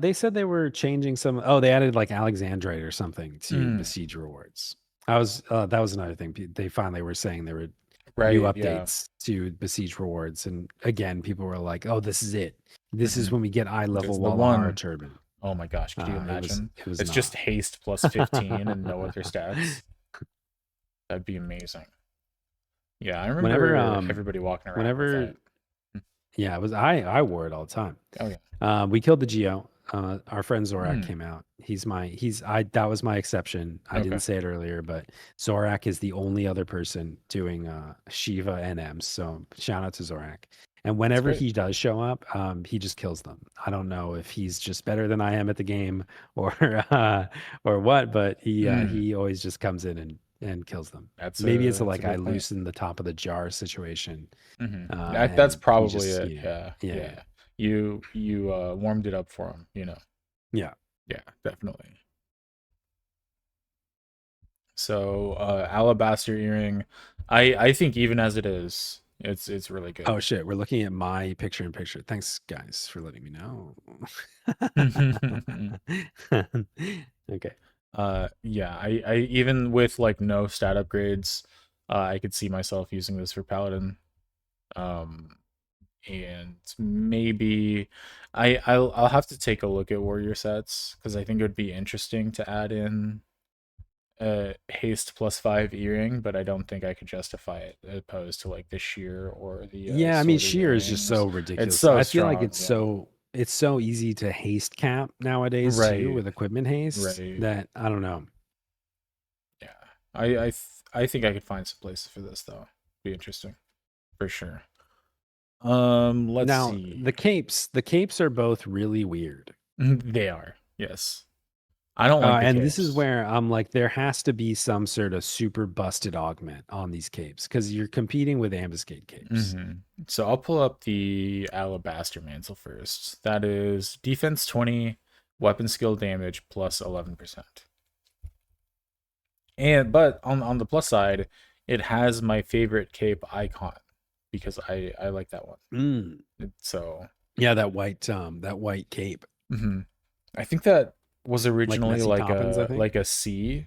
they said they were changing some, they added like Alexandrite or something to Besiege rewards. That was another thing. They finally were saying there were new Right, yeah. updates to Besiege rewards, and again, people were like, "Oh, this is it. This is Mhm. when we get eye This level is the Walahar one. turban." Oh my gosh, could you imagine? It was It's not. just haste plus 15 and no other stats. That'd be amazing. Yeah, I remember Whenever everybody walking around with whenever that. yeah, it was I wore it all the time. Oh yeah. We killed the Geo. Our friend Zorak Hmm. came out. That was my exception. I Okay. didn't say it earlier, but Zorak is the only other person doing Shiva NMs. So shout out to Zorak. And whenever great. he does show up, he just kills them. I don't know if he's just better than I am at the game or or what, but he always just comes in and kills them. Maybe it's That's a like I good point. loosen the top of the jar situation. That's And he probably just, it. Yeah. You warmed it up for him, you know. Yeah. Yeah, definitely. So alabaster earring, I think even as it is, it's really good. Oh shit, we're looking at my picture in picture. Thanks guys for letting me know. Okay. Yeah, I even with like no stat upgrades, I could see myself using this for Paladin. Um, and maybe I'll have to take a look at warrior sets because I think it would be interesting to add in haste +5 earring, but I don't think I could justify it opposed to like the shear or the Yeah, I mean, sorted sheer is just so earrings. It's ridiculous. so I feel like strong, yeah. it's so easy to haste cap nowadays too Right, with equipment haste right. that I don't know. Yeah. I think I could find some places for this though. Be interesting. For sure. Let's Now, see. the capes are both really weird. They are. Yes. I don't like the And this is capes. where I'm like, there has to be some sort of super busted augment on these capes because you're competing with ambuscade capes. So I'll pull up the Alabaster Mantle first. That is defense 20, weapon skill damage plus 11%. But on the plus side, it has my favorite cape icon because I like that one. Mm. So Yeah, that white cape. I think that was Like originally Messy Poppins, I think. like a C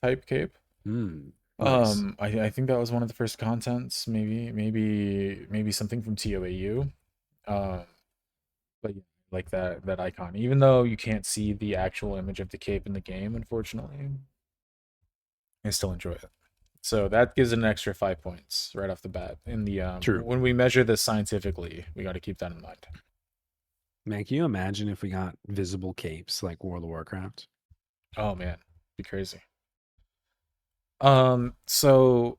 type cape. Nice. I think that was one of the first contents. Maybe something from TOAU. But yeah, like that icon. Even though you can't see the actual image of the cape in the game, unfortunately, I still enjoy it. So that gives it an extra 5 points right off the bat. In the True. when we measure this scientifically, we got to keep that in mind. Man, can you imagine if we got visible capes like World of Warcraft? Oh man, be crazy. So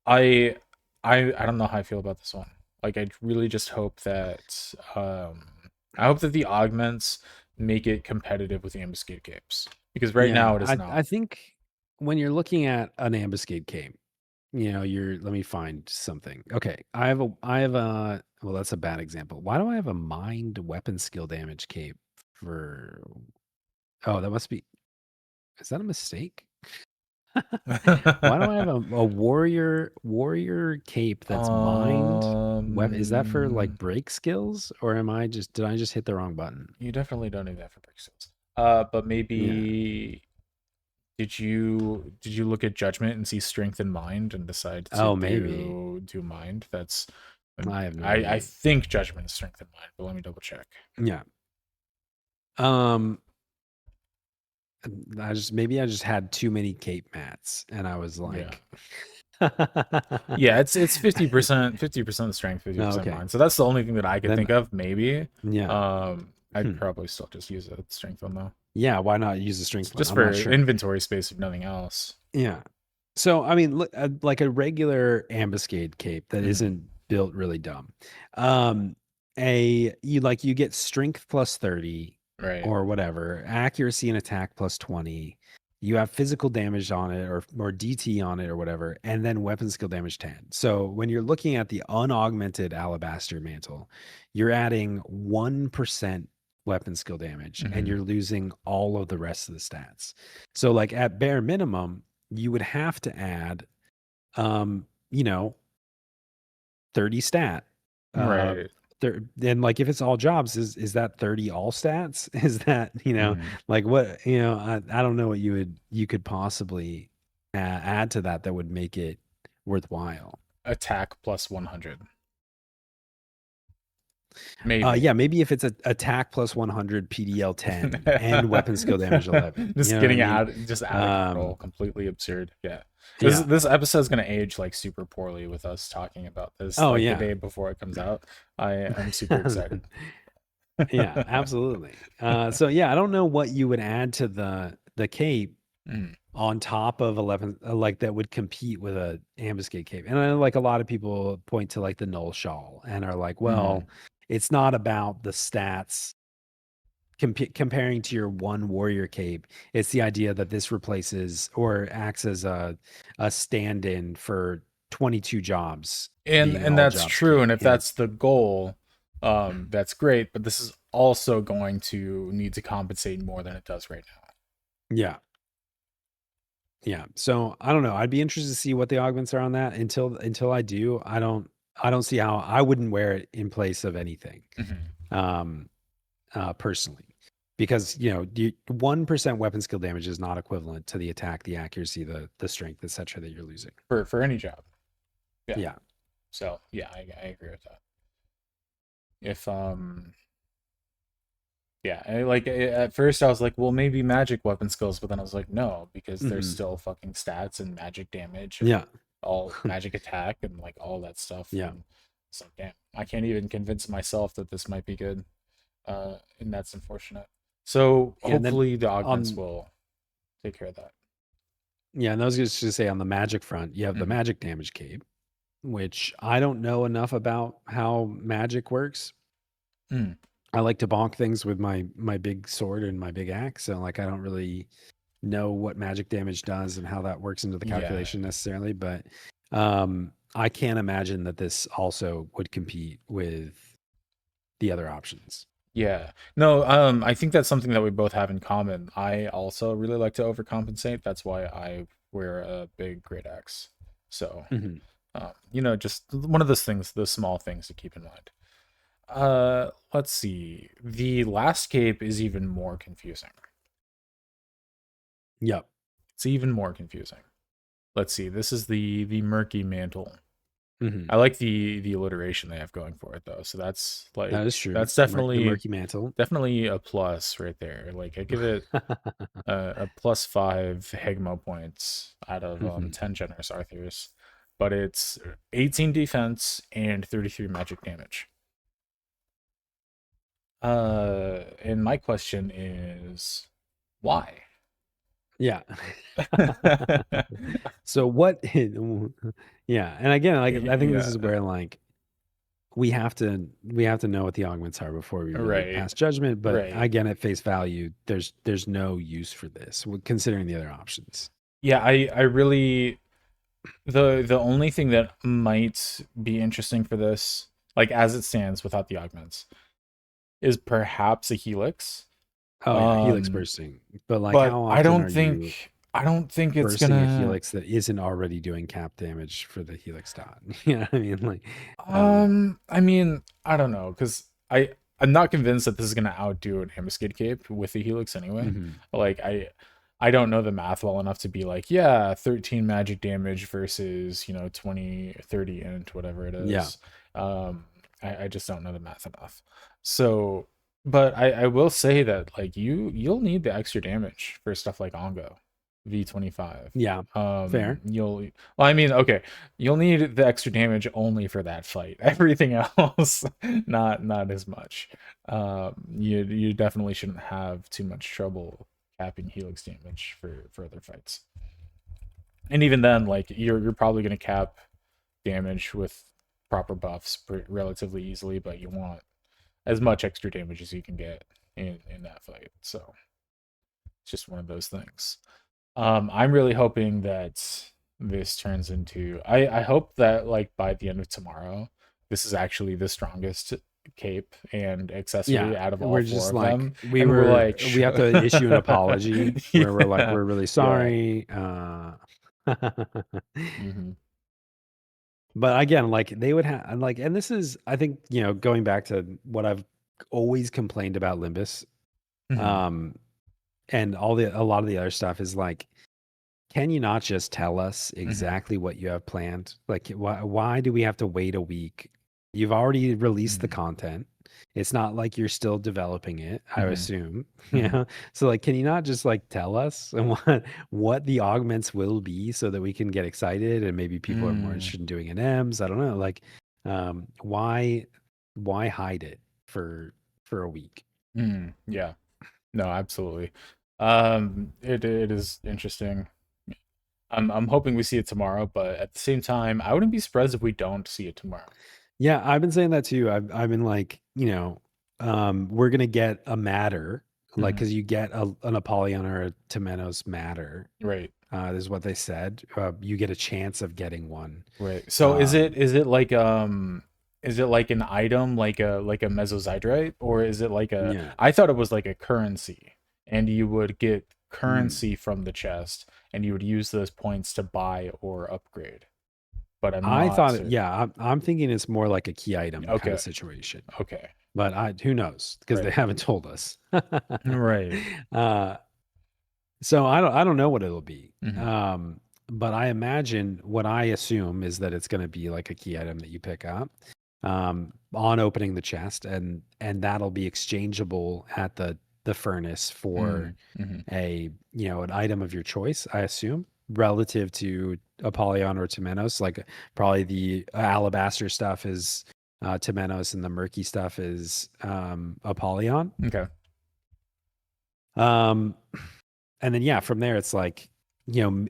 I I don't know how I feel about this one. Like I really just hope that I hope that the augments make it competitive with the ambuscade capes because right now it is I not. think when you're looking at an ambuscade cape, you know, let me find something. Okay, I have a well, that's a bad example. Why do I have a mind weapon skill damage cape for? Oh, that must be. Is that a mistake? Why do I have a warrior cape that's mind weapon? Is that for like break skills, or did I just hit the wrong button? You definitely don't need that for break skills. But Yeah. maybe did you look at judgment and see strength in mind and decide to Oh, maybe. do mind? That's I have no I idea. think judgment is strength in mind, but let me double check. Yeah. Maybe I just had too many cape mats, and I was like, Yeah, it's 50% strength, 50% okay, mind. So that's the only thing that I could then think of. Maybe. yeah, I'd probably still just use a strength one though, yeah. Why not use the strength one? just I'm for not sure. inventory space if nothing else. Yeah. So I mean, look, like a regular ambuscade cape that isn't built really dumb. You get strength plus 30 Right. or whatever, accuracy and attack plus 20. You have physical damage on it or DT on it or whatever, and then weapon skill damage 10. So when you're looking at the unaugmented alabaster mantle, you're adding 1% weapon skill damage and you're losing all of the rest of the stats. So like at bare minimum, you would have to add you know, 30 stat. Right. Then like if it's all jobs, is that 30 all stats? Is that, like what, I don't know what you could possibly add to that would make it worthwhile. Attack plus 100. Maybe. Yeah, maybe if it's a attack plus 100 PDL 10 and weapon skill damage 11. Just You know getting what I mean? out, just out of control, completely absurd. Yeah. Yeah. This episode is gonna age like super poorly with us talking about this Oh, like yeah. the day before it comes out. I'm super excited. Yeah, absolutely. So yeah, I don't know what you would add to the cape on top of 11, like that would compete with a ambuscade cape. And I know like a lot of people point to like the null shawl and are like, well, it's not about the stats comparing to your one warrior cape. It's the idea that this replaces or acts as a stand-in for 22 jobs. And that's true. And if that's the goal, that's great. But this is also going to need to compensate more than it does right now. Yeah. Yeah. So I don't know. I'd be interested to see what the augments are on that. Until I do, I don't see how I wouldn't wear it in place of anything. Personally. because 1% weapon skill damage is not equivalent to the attack, the accuracy, the strength, etc. that you're losing for any job. Yeah. So yeah, I agree with that. If yeah, at first I was like, well, maybe magic weapon skills, but then I was like, no, because there's still fucking stats and magic damage and all magic attack and like all that stuff. Yeah. And it's like, damn, I can't even convince myself that this might be good. And that's unfortunate. So hopefully the augments will take care of that. Yeah, and I was just to say on the magic front, you have the magic damage cape, which I don't know enough about how magic works. I like to bonk things with my big sword and my big axe, so like I don't really know what magic damage does and how that works into the calculation necessarily, but I can't imagine that this also would compete with the other options. Yeah. No, I think that's something that we both have in common. I also really like to overcompensate. That's why I wear a big great axe. So, just one of those things, the small things to keep in mind. Let's see. The last cape is even more confusing. Yep. It's even more confusing. Let's see. This is the murky mantle. I like the alliteration they have going for it though. So that's like that is true. That's definitely the murky mantle. Definitely a plus right there. Like I give it a +5 Heghmoh points out of 10 generous Arthurs, but it's 18 defense and 33 magic damage. And my question is, why? Yeah. So what? Yeah, and again, like I think this is where like we have to know what the augments are before we really pass judgment. But again, at face value, there's no use for this considering the other options. Yeah, I really the only thing that might be interesting for this, like as it stands without the augments, is perhaps a helix. Oh yeah, helix bursting. But like how often I don't think it's bursting gonna a helix that isn't already doing cap damage for the helix dot. You know what I mean? Like I mean, I don't know, because I'm not convinced that this is gonna outdo an ambuscade cape with the helix anyway. Like I don't know the math well enough to be like, yeah, 13 magic damage versus 20, 30 int, whatever it is. I just don't know the math enough. So, but I will say that like you'll need the extra damage for stuff like Ongo V25. Yeah, fair. You'll need the extra damage only for that fight. Everything else, not as much. You definitely shouldn't have too much trouble capping helix damage for other fights. And even then, like you're probably gonna cap damage with proper buffs relatively easily, but you want as much extra damage as you can get in that fight. So it's just one of those things. I'm really hoping that this turns into I hope that like by the end of tomorrow, this is actually the strongest cape and accessory out of all four of them. We have to issue an apology where we're like, we're really sorry. But again, like they would have like, and this is, I think, going back to what I've always complained about Limbus, and a lot of the other stuff is like, can you not just tell us exactly what you have planned? Like, why do we have to wait a week? You've already released the content. It's not like you're still developing it, I assume. So like, can you not just like tell us what the augments will be so that we can get excited and maybe people are more interested in doing NMs? I don't know. Like, why hide it for a week? Yeah, no, absolutely. It is interesting. I'm hoping we see it tomorrow, but at the same time, I wouldn't be surprised if we don't see it tomorrow. Yeah, I've been saying that too. I've been like, we're gonna get a matter, like because you get an Apollyon or a Temenos matter, right? This is what they said. You get a chance of getting one, right? So is it like an item like a Mesozydrate, or is it like a? Yeah. I thought it was like a currency, and you would get currency from the chest, and you would use those points to buy or upgrade. But I thought, I'm thinking it's more like a key item kind of situation. Okay. but who knows, because they Right. haven't told us. Right. So I don't know what it'll be. Mhm. But I imagine what I assume is that it's going to be like a key item that you pick up on opening the chest, and that'll be exchangeable at the furnace for Mhm. a an item of your choice, I assume, relative to Apollyon or Temenos. Like probably the alabaster stuff is Temenos, and the murky stuff is Apollyon. Okay. Um, and then yeah, from there it's like,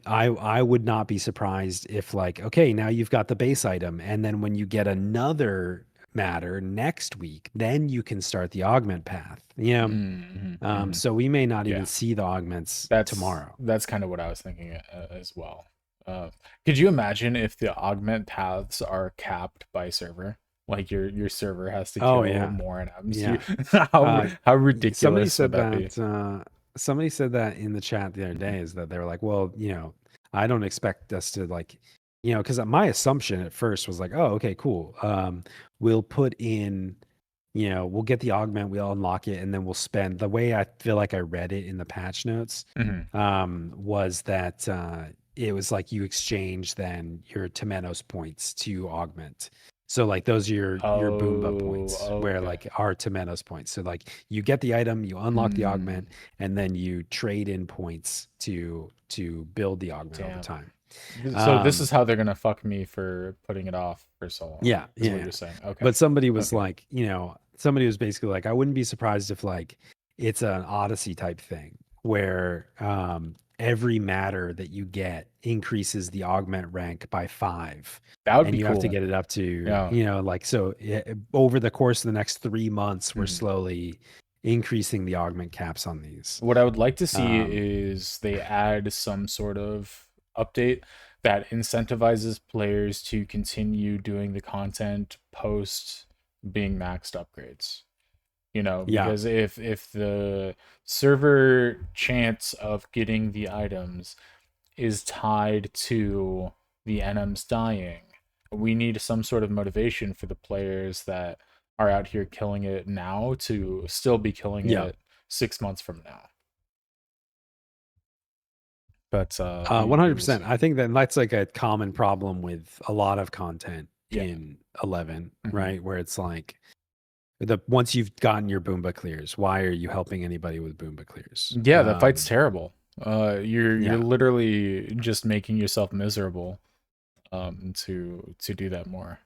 I would not be surprised if, like, okay, now you've got the base item, and then when you get another matter next week, then you can start the augment path. Mhm. So we may not even Yeah. see the augments That's tomorrow. kind of what I was thinking as well. Could you imagine if the augment paths are capped by server? Like your server has to Oh kill yeah, more NMs. yeah. How Somebody ridiculous would said that be? that. Somebody said that in the chat the other day, is that they were like, well, I don't expect us to, like, because my assumption at first was like, oh, okay, cool. We'll put in, we'll get the augment, we'll unlock it, and then we'll spend. The way I feel like I read it in the patch notes, Mhm. was that it was like you exchange then your Temenos points to augment. So like those are your Boomba points, Oh, where okay. like are Temenos points. So like you get the item, you unlock the Hmm. augment, and then you trade in points to build the augment over Damn. time. So this Um, is how they're gonna fuck me for putting it off for so long, yeah, is yeah, what yeah. you're saying. Okay. But somebody was Okay. like, somebody was basically like, I wouldn't be surprised if like it's an Odyssey type thing where every matter that you get increases the augment rank by 5, That would and be you have to cool. get it up to, Yeah. like, so over the course of the next 3 months, we're Mhm. slowly increasing the augment caps on these. What I would like to see Um, is they add some sort of update that incentivizes players to continue doing the content post being maxed upgrades. yeah, Because if the server chance of getting the items is tied to the NMs dying, we need some sort of motivation for the players that are out here killing it now to still be killing yeah. it 6 months from now. But we will 100%. see. I think that that's like a common problem with a lot of content Yeah. in 11, Mhm. right? Where it's like once you've gotten your Boomba clears, why are you helping anybody with Boomba clears? Yeah, that fight's terrible. You're Yeah. literally just making yourself miserable to do that more.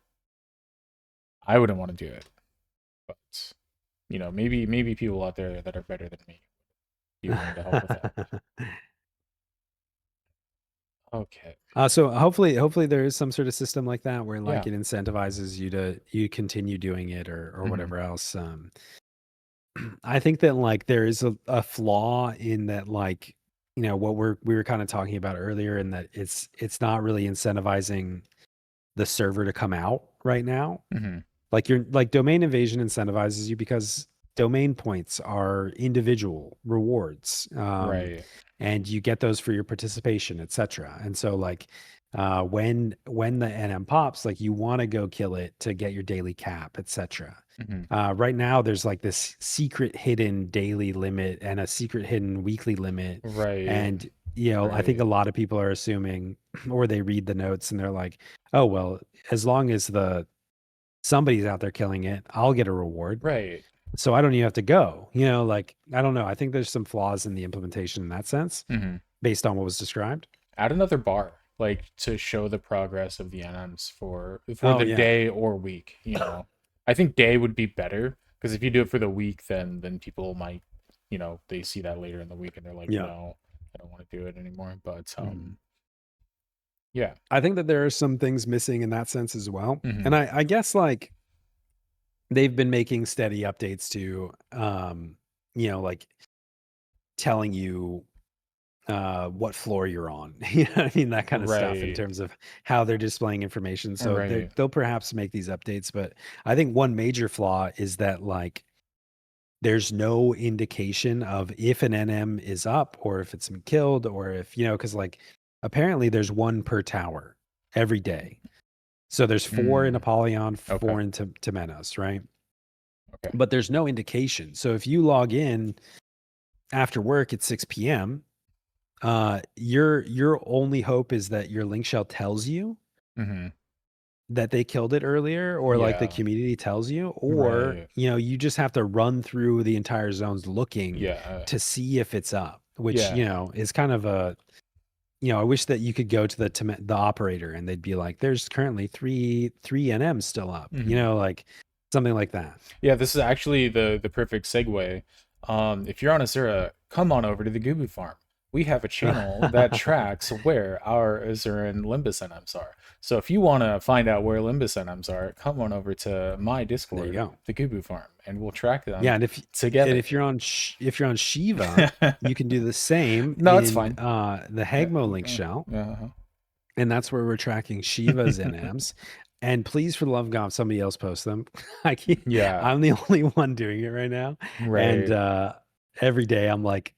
I wouldn't want to do it, but maybe people out there that are better than me be willing to help with that. Okay. So hopefully there is some sort of system like that where like Yeah. it incentivizes you to continue doing it, or Mhm. whatever else. I think that like there is a flaw in that, like, what we were kind of talking about earlier, in that it's not really incentivizing the server to come out right now. Mhm. Like you're like domain invasion incentivizes you because domain points are individual rewards, Right. and you get those for your participation, etc. And so like when the NM pops, like you want to go kill it to get your daily cap, etc. Mhm. Right now, there's like this secret hidden daily limit and a secret hidden weekly limit, Right. and I think a Right. lot of people are assuming, or they read the notes and they're like, oh well, as long as somebody's out there killing it, I'll get a reward. Right. So I don't even have to go. Like, I don't know. I think there's some flaws in the implementation in that sense, Mhm. based on what was described. Add another bar, like to show the progress of the NMs for Oh the yeah. day or week. I think day would be better because if you do it for the week, then people might, they see that later in the week and they're like, Yeah. no, I don't want to do it anymore. But Mhm. yeah. I think that there are some things missing in that sense as well. Hmm. And I guess like they've been making steady updates to, like telling you what floor you're on. I mean, that kind of stuff in Right. terms of how they're displaying information. So Right. they'll perhaps make these updates, but I think one major flaw is that like there's no indication of if an NM is up or if it's been killed, or if, because like apparently there's one per tower every day. So there's 4 in Mm. Apollyon, Okay. 4 in Temenos, right? Okay. but there's no indication. So if you log in after work at 6 p.m., your only hope is that your link shell tells you Mm-hmm. that they killed it earlier, or like the Yeah. community tells you, or Right. you just have to run through the entire zones looking Yeah. to see if it's up, which Yeah. is kind of a I wish that you could go to the operator and they'd be like, there's currently three NMs still up, Mhm. like something like that. Yeah, this is actually the perfect segue. If you're on Azura, come on over to the Gubu farm. We have a channel that tracks where our Azura and Limbus NMs are. So if you want to find out where Limbus NMs are, come on over to my There you Discord, go. the Gubu farm, and we'll track them Yeah, and if together. you're on Shiva, you can do the same No, it's in fine. the Heghmoh link shell, Uh-huh. and that's where we're tracking Shiva's NMs. And please, for the love of God, somebody else post them. I can't, Yeah, I'm the only one doing it right now, and right. every day I'm like,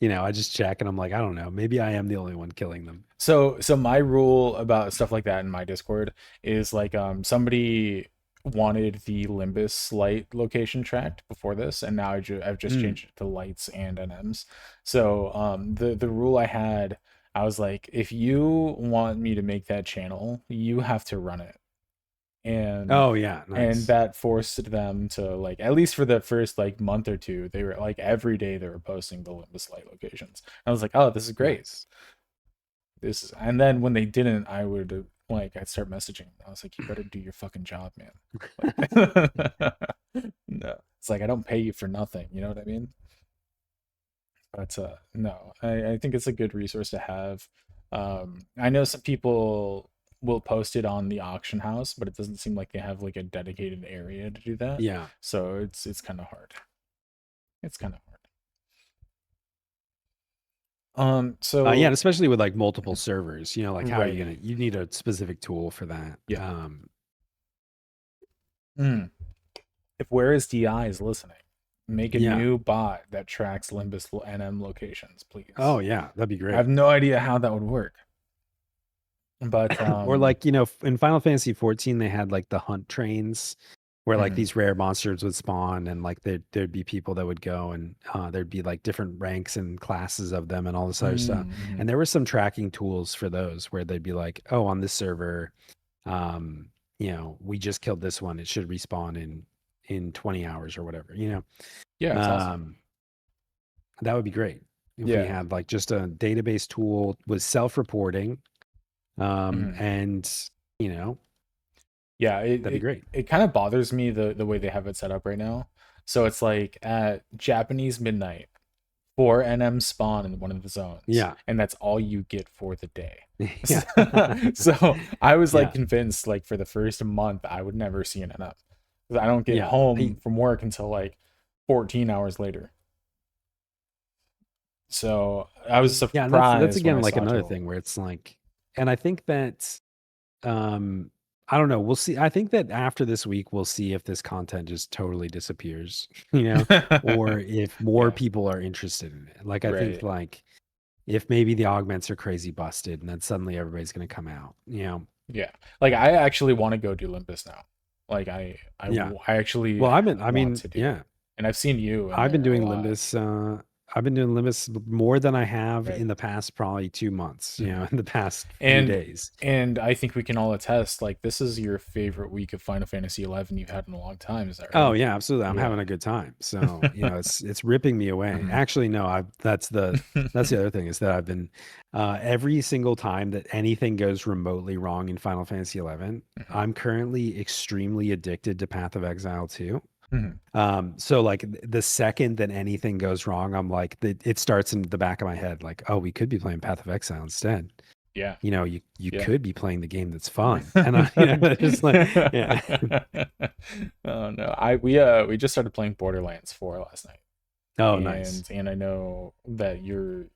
I just check and I'm like, I don't know, maybe I am the only one killing them. So my rule about stuff like that in my Discord is like somebody wanted the Limbus light location tracked before this, and now I've just Mm. changed it to lights and NMs. So the rule I had, I was like, if you want me to make that channel, you have to run it. And Oh yeah, nice. that forced them to, like, at least for the first like month or two, they were like every day they were posting the Limbus light locations. I was like, oh, this is great. Nice. And then when they didn't, I would I'd start messaging. I was like, you better do your fucking job, man. Like, no, it's like I don't pay you for nothing. You know what I mean? But no, I think it's a good resource to have. I know some people will post it on the auction house, but it doesn't seem like they have like a dedicated area to do that. Yeah. So it's kind of hard. It's kind of hard. So Yeah, and especially with like multiple servers, like how are you right. you need a specific tool for that. Yeah. If Where is DI is listening, make a Yeah. new bot that tracks Limbus NM locations, please. Oh yeah, that'd be I great. have no idea how that would work. But Or like, in Final Fantasy 14 they had like the hunt trains where like Mhm. these rare monsters would spawn, and like there'd be people that would go, and there'd be like different ranks and classes of them and all this other stuff. Mhm. And there were some tracking tools for those where they'd be like, oh, on this server, we just killed this one. It should respawn in 20 hours or whatever, Yeah, it's awesome. That would be great if we Yeah. had like just a database tool with self-reporting, Mhm. and Yeah, that'd be great. it kind of bothers me the way they have it set up right now. So it's like at Japanese midnight, 4 NM spawn in one of the zones. Yeah. And that's all you get for the day. Yeah. So I was like Yeah. convinced like for the first month I would never see an NM. Because I don't get Yeah. home from work until like 14 hours later. So I was surprised. Yeah, and that's again like another thing where it's like, and I think that I don't know, we'll see. I think that after this week we'll see if this content just totally disappears, or if more people are interested in it. Like I think Right. like if maybe the augments are crazy busted and then suddenly everybody's going to come out, Yeah. Like I actually want to go do Limbus now. Like I actually Well, want to do it. yeah. And I've seen you in I've been there a doing lot. Limbus. I've been doing Limbus more than I have Right. in the past probably 2 months. Mhm. In the past few And days. and I think we can all attest, like this is your favorite week of Final Fantasy 11 you've had in a long time. Is that right? Oh yeah, absolutely. I'm Yeah. having a good time. So it's ripping me away. Mhm. Actually, no, that's the other thing, is that I've been every single time that anything goes remotely wrong in Final Fantasy 11, Mhm. I'm currently extremely addicted to Path of Exile 2. Mhm. So like the second that anything goes wrong, I'm like, it starts in the back of my head, like, oh, we could be playing Path of Exile instead. Yeah. You Yeah. could be playing the game that's fun. And I just like, yeah. Oh no. We just started playing Borderlands 4 last night. Oh, nice. And I know that your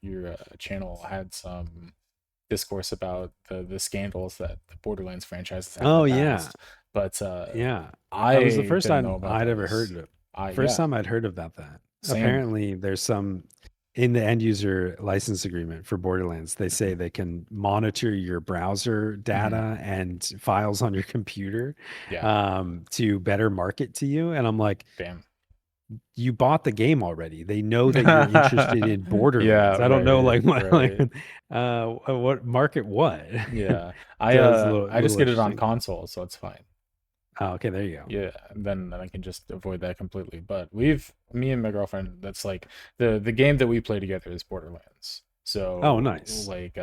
channel had some discourse about the scandals that the Borderlands franchise has had in the past. But yeah, I that was the first didn't time know about I'd ever those. heard of it. First time I'd heard about that. Same. Apparently there's some in the end user license agreement for Borderlands, they say they can monitor your browser data and files on your computer Yeah. to better market to you. And I'm like, Damn. you bought the game already. They know that you're interested in Yeah, Borderlands. I don't know, right, like what, right. what market what. Yeah. So it's a I just little get it on interesting. console, so it's fine. Oh, okay, there you go. Yeah, then I can just avoid that completely. But me and my girlfriend, that's like the game that we play together is Borderlands. Oh, So nice. like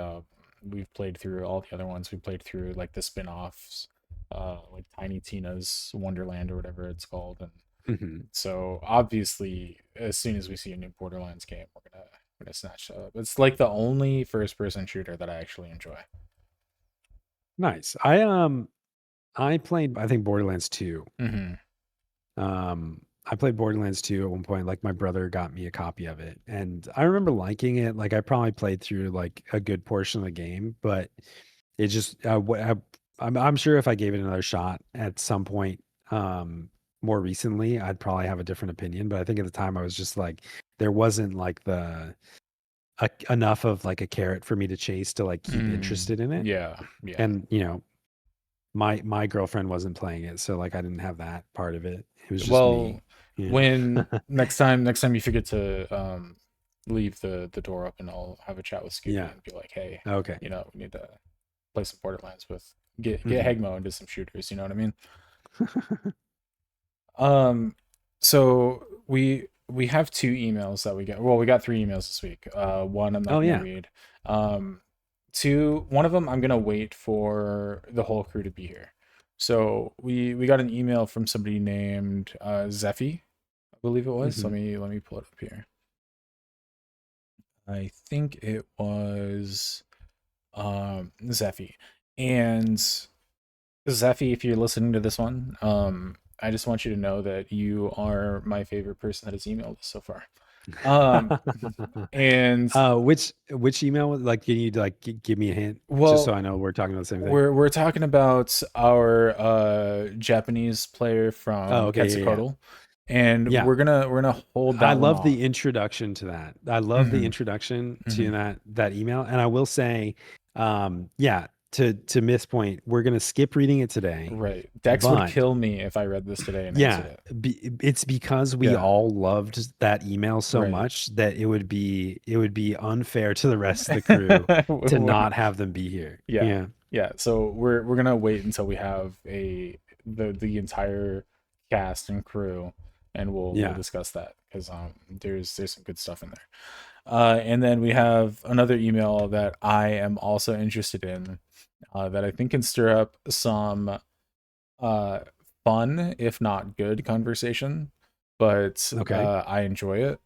we've played through all the other ones. We played through like the spin-offs, like Tiny Tina's Wonderland or whatever it's called. And Hmm. so obviously as soon as we see a new Borderlands game, we're gonna snatch that up. It's like the only first-person shooter that I actually enjoy. Nice. I played, I think, Borderlands 2. Mm-hmm. I played Borderlands 2 at one point. Like my brother got me a copy of it, and I remember liking it. Like I probably played through like a good portion of the game, but it just I'm sure if I gave it another shot at some point more recently, I'd probably have a different opinion. But I think at the time I was just like there wasn't like enough of like a carrot for me to chase to like keep interested in it. Yeah, yeah. And my girlfriend wasn't playing it, so like I didn't have that part of it. It was just me. Well, Yeah. when next time you forget to leave the door open, I'll have a chat with Scooby Yeah. and be like, hey, Okay. we need to play some Borderlands with get Mhm. Heghmoh into some shooters, you know what I mean? So we have two emails that we got. Well, we got three emails this week. One I'm not Oh gonna yeah. read. One of them I'm gonna wait for the whole crew to be here. So we got an email from somebody named Zephy, I believe it was. Mhm. Let me pull it up here. I think it was Zephy. And Zephy, if you're listening to this one, I just want you to know that you are my favorite person that has emailed us so far. And Which email was like? Can you like give me a hint just so well, I know we're talking about the same thing? we're talking about our Japanese player Oh, from okay, yeah, Quetzalcoatl, and yeah. we're gonna hold I that one love off. the introduction to that. I love the Hmm. introduction to Hmm. that email, and I will say, yeah. To Myth's point, we're gonna skip reading it today, Right. Dex would but kill me if I read this today and answered yeah, it. it's because we Yeah. all loved that email so Right. much that it would be unfair to the rest of the crew to not have them be here. Yeah. Yeah, Yeah. So we're gonna wait until we have the entire cast and crew, and we'll yeah. discuss that because there's some good stuff in there. And then we have another email that I am also interested in, that I think can stir up some uh fun, if not good, conversation, but Okay. I enjoy it.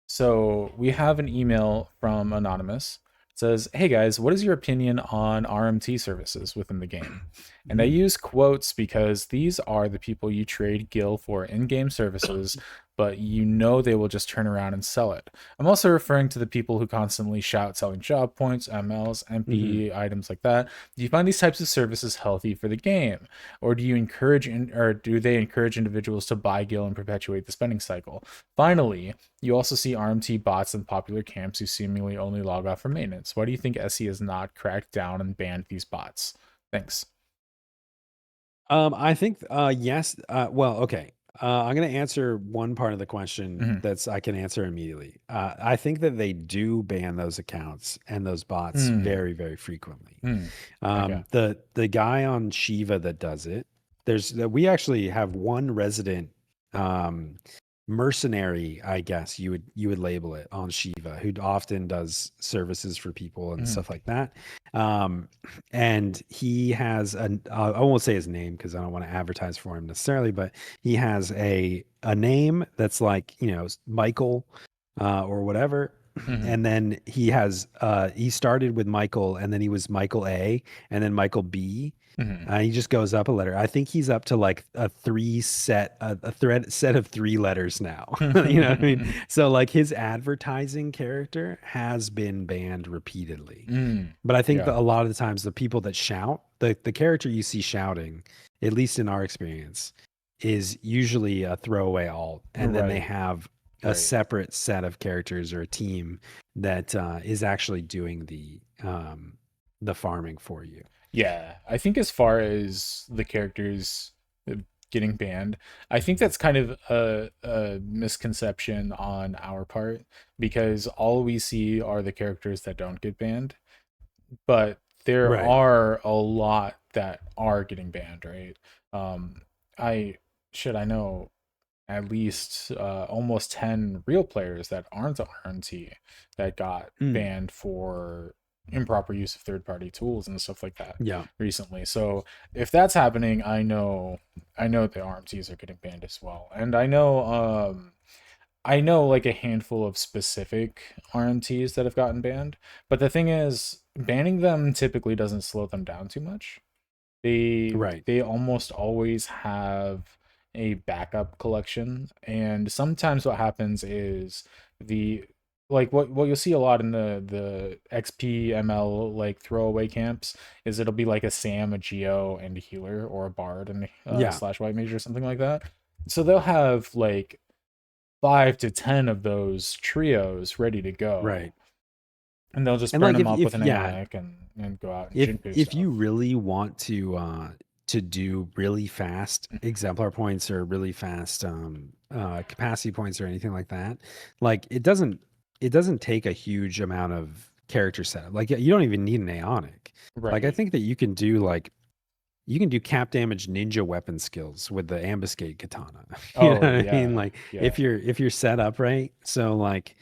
So we have an email from Anonymous. It says, "Hey guys, what is your opinion on RMT services within the game?" And I Mm. use quotes because these are the people you trade Gil for in-game services, but you know they will just turn around and sell it. I'm also referring to the people who constantly shout selling job points, MLs, Mhm. MP, items like that. Do you find these types of services healthy for the game? Or do they encourage individuals to buy Gil and perpetuate the spending cycle? Finally, you also see RMT bots in popular camps who seemingly only log off for maintenance. Why do you think SE has not cracked down and banned these bots? Thanks. I think yes. Well, okay. I'm going to answer one part of the question Mm-hmm. that's I can answer immediately. I think that they do ban those accounts and those bots Mm. very, very frequently. Mm. Okay. The guy on Shiva that does it, we actually have one resident um, mercenary, I guess you would label it, on Shiva, who often does services for people and Mm. stuff like that. Um, and he has I won't say his name because I don't want to advertise for him necessarily, but he has a name that's like Michael or whatever. Mm-hmm. And then he started with Michael, and then he was Michael A, and then Michael B. Mm-hmm. He just goes up a letter. I think he's up to like a thread set of three letters now. You know what I mean? So like his advertising character has been banned repeatedly. Mm. But I think Yeah. that a lot of the times the people that shout, the character you see shouting, at least in our experience, is usually a throwaway alt, and then they Right. have a separate set of characters or a team that is actually doing the farming for you. Yeah, I think as far as the characters getting banned, I think that's kind of a misconception on our part, because all we see are the characters that don't get banned, but there Right. are a lot that are getting banned, right? Um, I know at least almost 10 real players that aren't RMT that got banned for improper use of third-party tools and stuff like that Yeah. recently. So if that's happening, I know the RMTs are getting banned as well. And I know like a handful of specific RMTs that have gotten banned, but the thing is, banning them typically doesn't slow them down too much. They almost always have a backup collection, and sometimes what happens is the like what you'll see a lot in the XP ML like throwaway camps is it'll be like a Sam, a Geo, and a healer, or a Bard and slash white mage or something like that. So they'll have like 5 to 10 of those trios ready to go. Right. And they'll just burn them up with an Ionic and go out and if you really want to do really fast exemplar points or really fast capacity points or anything like that, like it doesn't take a huge amount of character setup. Like you don't even need an Ionic. Right. Like I think that you can do cap damage ninja weapon skills with the ambuscade katana. You know what I mean? Like if you're set up right. So like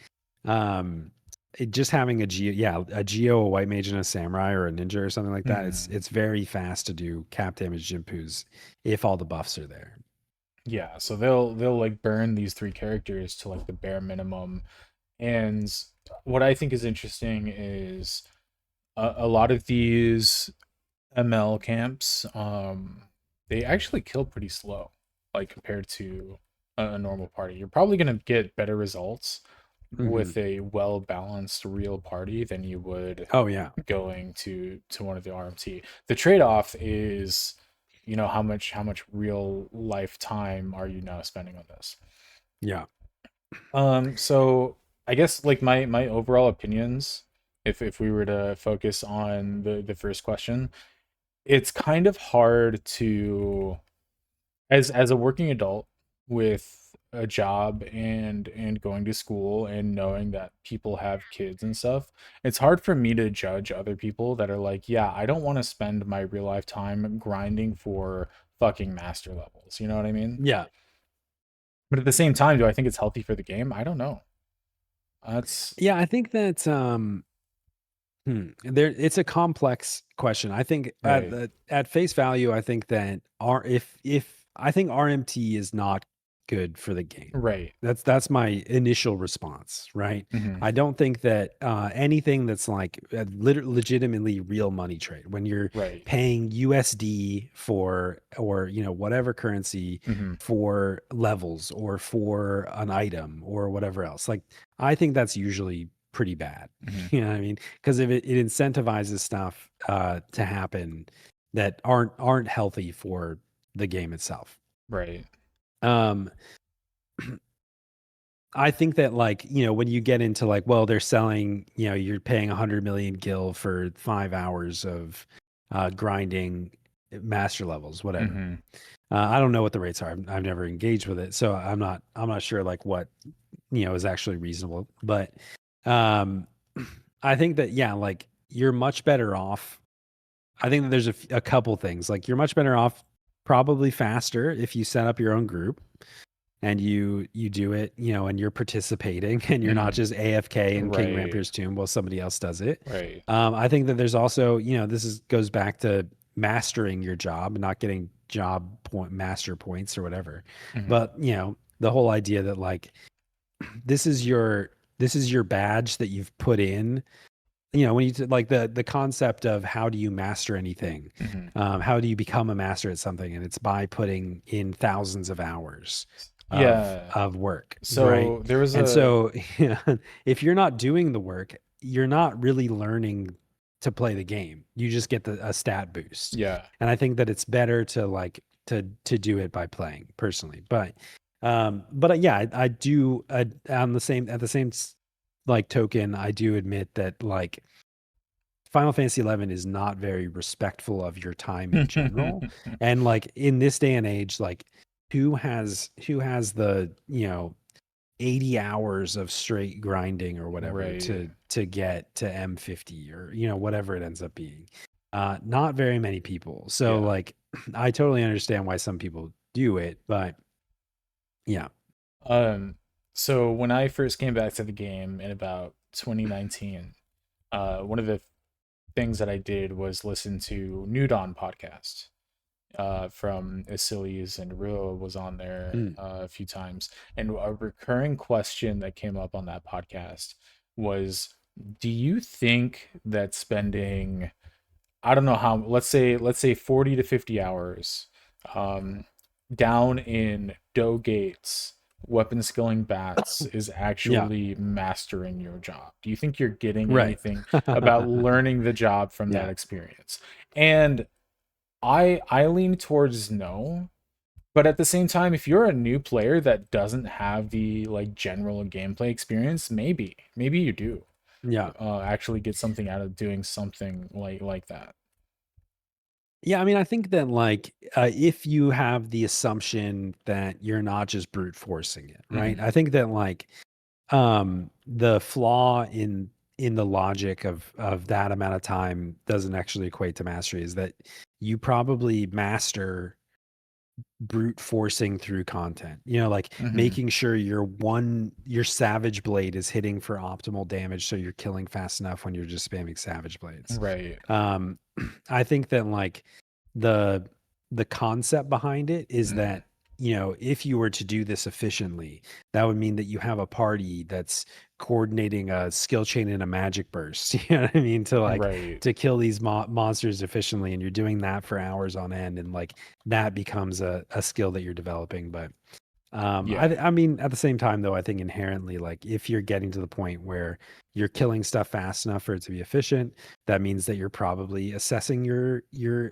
just having a Geo, a white mage, and a samurai, or a ninja, or something like that. It's very fast to do cap damage Jinpus if all the buffs are there. Yeah, so they'll like burn these 3 characters to like the bare minimum. And what I think is interesting is a lot of these ML camps, they actually kill pretty slow, like compared to a normal party. You're probably gonna get better results with a well-balanced real party than you would going to one of the RMT. The trade-off is, you know, how much real life time are you now spending on this? Yeah. So I guess like my overall opinions, if we were to focus on the first question, it's kind of hard to, as a working adult with a job and going to school and knowing that people have kids and stuff, it's hard for me to judge other people that are like, yeah, I don't want to spend my real life time grinding for fucking master levels. You know what I mean? Yeah. But at the same time, do I think it's healthy for the game? I don't know. I think that it's a complex question. I think at face value, I think that I think RMT is not good for the game. Right. That's my initial response. Right. I don't think that anything that's like legitimately real money trade, when you're paying USD for, or whatever currency for levels or for an item or whatever else, like I think that's usually pretty bad. You know what I mean? Because if it incentivizes stuff to happen that aren't healthy for the game itself. Right. I think that when you get into like, well, they're selling, you're paying 100 million gil for 5 hours of grinding master levels, whatever. I don't know what the rates are. I've never engaged with it, so I'm not sure like what is actually reasonable. But I think that like you're much better off. I think that there's a couple things. Like you're much better off, probably faster, if you set up your own group and you do it, and you're participating and you're not just AFK in King Rampier's tomb while somebody else does it. Right. I think that there's also, goes back to mastering your job, not getting master points or whatever. But, the whole idea that like, this is your badge that you've put in, when you like the concept of how do you master anything, how do you become a master at something, and it's by putting in thousands of hours of work. So there was so if you're not doing the work, you're not really learning to play the game. You just get a stat boost. Yeah. And I think that it's better to do it by playing personally. But But yeah, I do on the same at the same like token, I do admit that like Final Fantasy 11 is not very respectful of your time in general. And like in this day and age, like who has the, 80 hours of straight grinding or whatever Right. to get to M50 or whatever it ends up being. Not very many people. So Yeah. like I totally understand why some people do it, but yeah. So when I first came back to the game in about 2019, one of the things that I did was listen to New Dawn podcast from Achilles, and Rilla was on there Mm. a few times. And a recurring question that came up on that podcast was, do you think that spending, I don't know how, let's say 40 to 50 hours um, down in dough gates, weapon skilling bats is Yeah. actually mastering your job? Do you think you're getting Right. anything about learning the job from that Yeah. experience? And I lean towards no, but at the same time, if you're a new player that doesn't have the like general gameplay experience, maybe you do Yeah. actually get something out of doing something like that. Yeah, I mean, I think that like if you have the assumption that you're not just brute forcing it, right? Mhm. I think that like the flaw in the logic of that amount of time doesn't actually equate to mastery is that you probably master brute forcing through content. Like Mhm. making sure your savage blade is hitting for optimal damage so you're killing fast enough when you're just spamming savage blades. Right. Um I think that like the the concept behind it is Mhm. that if you were to do this efficiently, that would mean that you have a party that's coordinating a skill chain and a magic burst. You know what I mean? To like Right. to kill these monsters efficiently, and you're doing that for hours on end, and like that becomes a skill that you're developing. But Yeah. I mean, at the same time, though, I think inherently, like if you're getting to the point where you're killing stuff fast enough for it to be efficient, that means that you're probably assessing your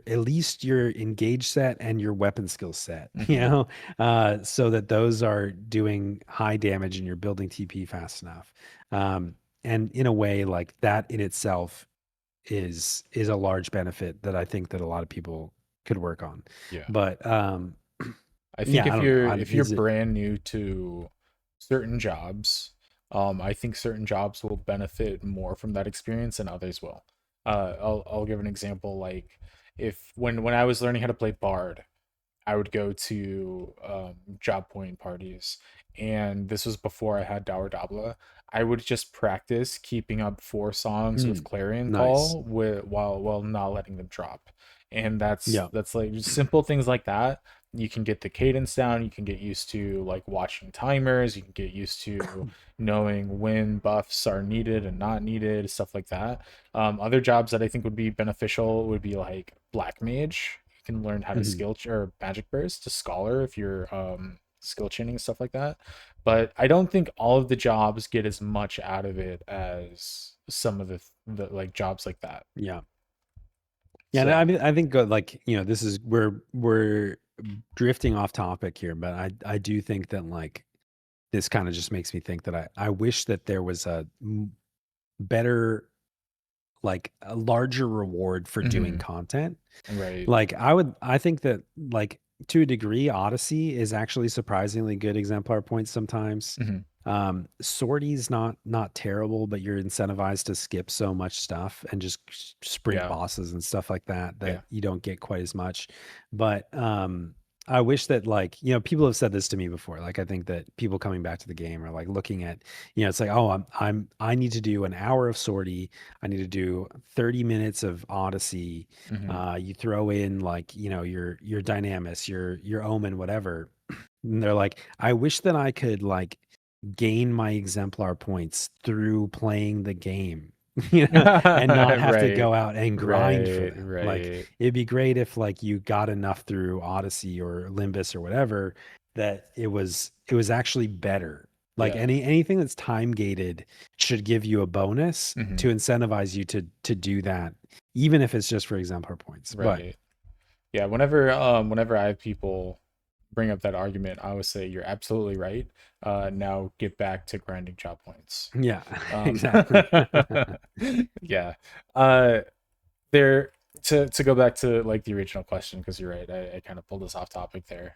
at least your engage set and your weapon skill set, Mhm. so that those are doing high damage and you're building TP fast enough. And in a way, like that in itself is a large benefit that I think that a lot of people could work on. Yeah. But I think yeah, I don't know. if you're Is it? brand new to certain jobs, I think certain jobs will benefit more from that experience than others will. I'll give an example. Like if when I was learning how to play Bard, I would go to job point parties, and this was before I had Dower Dabla. I would just practice keeping up 4 songs with Mm, Clarion nice. Call while not letting them drop, and Yeah. that's like just simple things like that. You can get the cadence down. You can get used to like watching timers. You can get used to knowing when buffs are needed and not needed, stuff like that. Other jobs that I think would be beneficial would be like Black Mage. You can learn how to Mhm. or Magic Burst to Scholar if you're skill chaining and stuff like that. But I don't think all of the jobs get as much out of it as some of the like jobs like that. Yeah. Yeah, and I So mean, I think like this is we're drifting off topic here, but I do think that like this kind of just makes me think that I wish that there was a better, like a larger reward for doing mhm, content. right. Like I think that like to a degree, Odyssey is actually surprisingly good exemplar points sometimes. Mhm, Sorty's not terrible, but you're incentivized to skip so much stuff and just sprint yeah. bosses and stuff like that Yeah. that you don't get quite as much. But I wish that like, people have said this to me before. Like I think that people coming back to the game are like looking at, it's like, oh, I need to do an hour of Sorty. I need to do 30 minutes of Odyssey. Mhm. You throw in like, your Dynamis, your Omen, whatever. And they're like, I wish that I could like gain my exemplar points through playing the game, and not have to Right. go out and grind for Right. them. Like Right. it'd be great if like you got enough through Odyssey or Limbus or whatever that it was actually better. Like Yeah. anything that's time gated should give you a bonus Mhm. to incentivize you to do that, even if it's just for exemplar points. But Right. Yeah, whenever I have people bring up that argument, I would say you're absolutely right. Now get back to grinding job points. Yeah, Um, exactly. yeah. Uh, there to go back to like the original question, because you're right, I kind of pulled us off topic there.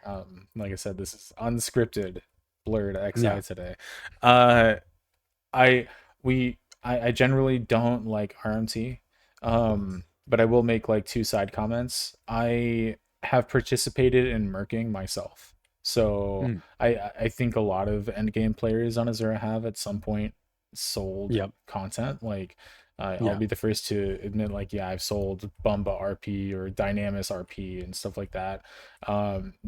Like I said, this is unscripted blurred Yeah. XI today. Uh, I I generally don't like RMT. But I will make like two side comments. I have participated in murking myself. So Mm. I think a lot of endgame players on Azura have at some point sold Yep. content. Like I'll Yeah. be the first to admit, like, yeah, I've sold Bumba RP or Dynamis RP and stuff like that.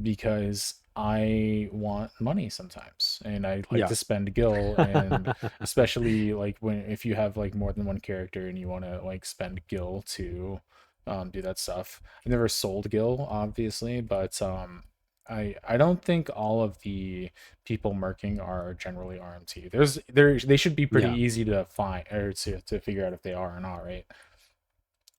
Because I want money sometimes and I like Yeah. to spend gil, and especially like when if you have like more than one character and you want to like spend gil to do that stuff. I never sold gil obviously, but I don't think all of the people murking are generally RMT. They should be pretty Yeah. easy to find or to figure out if they are or not, right?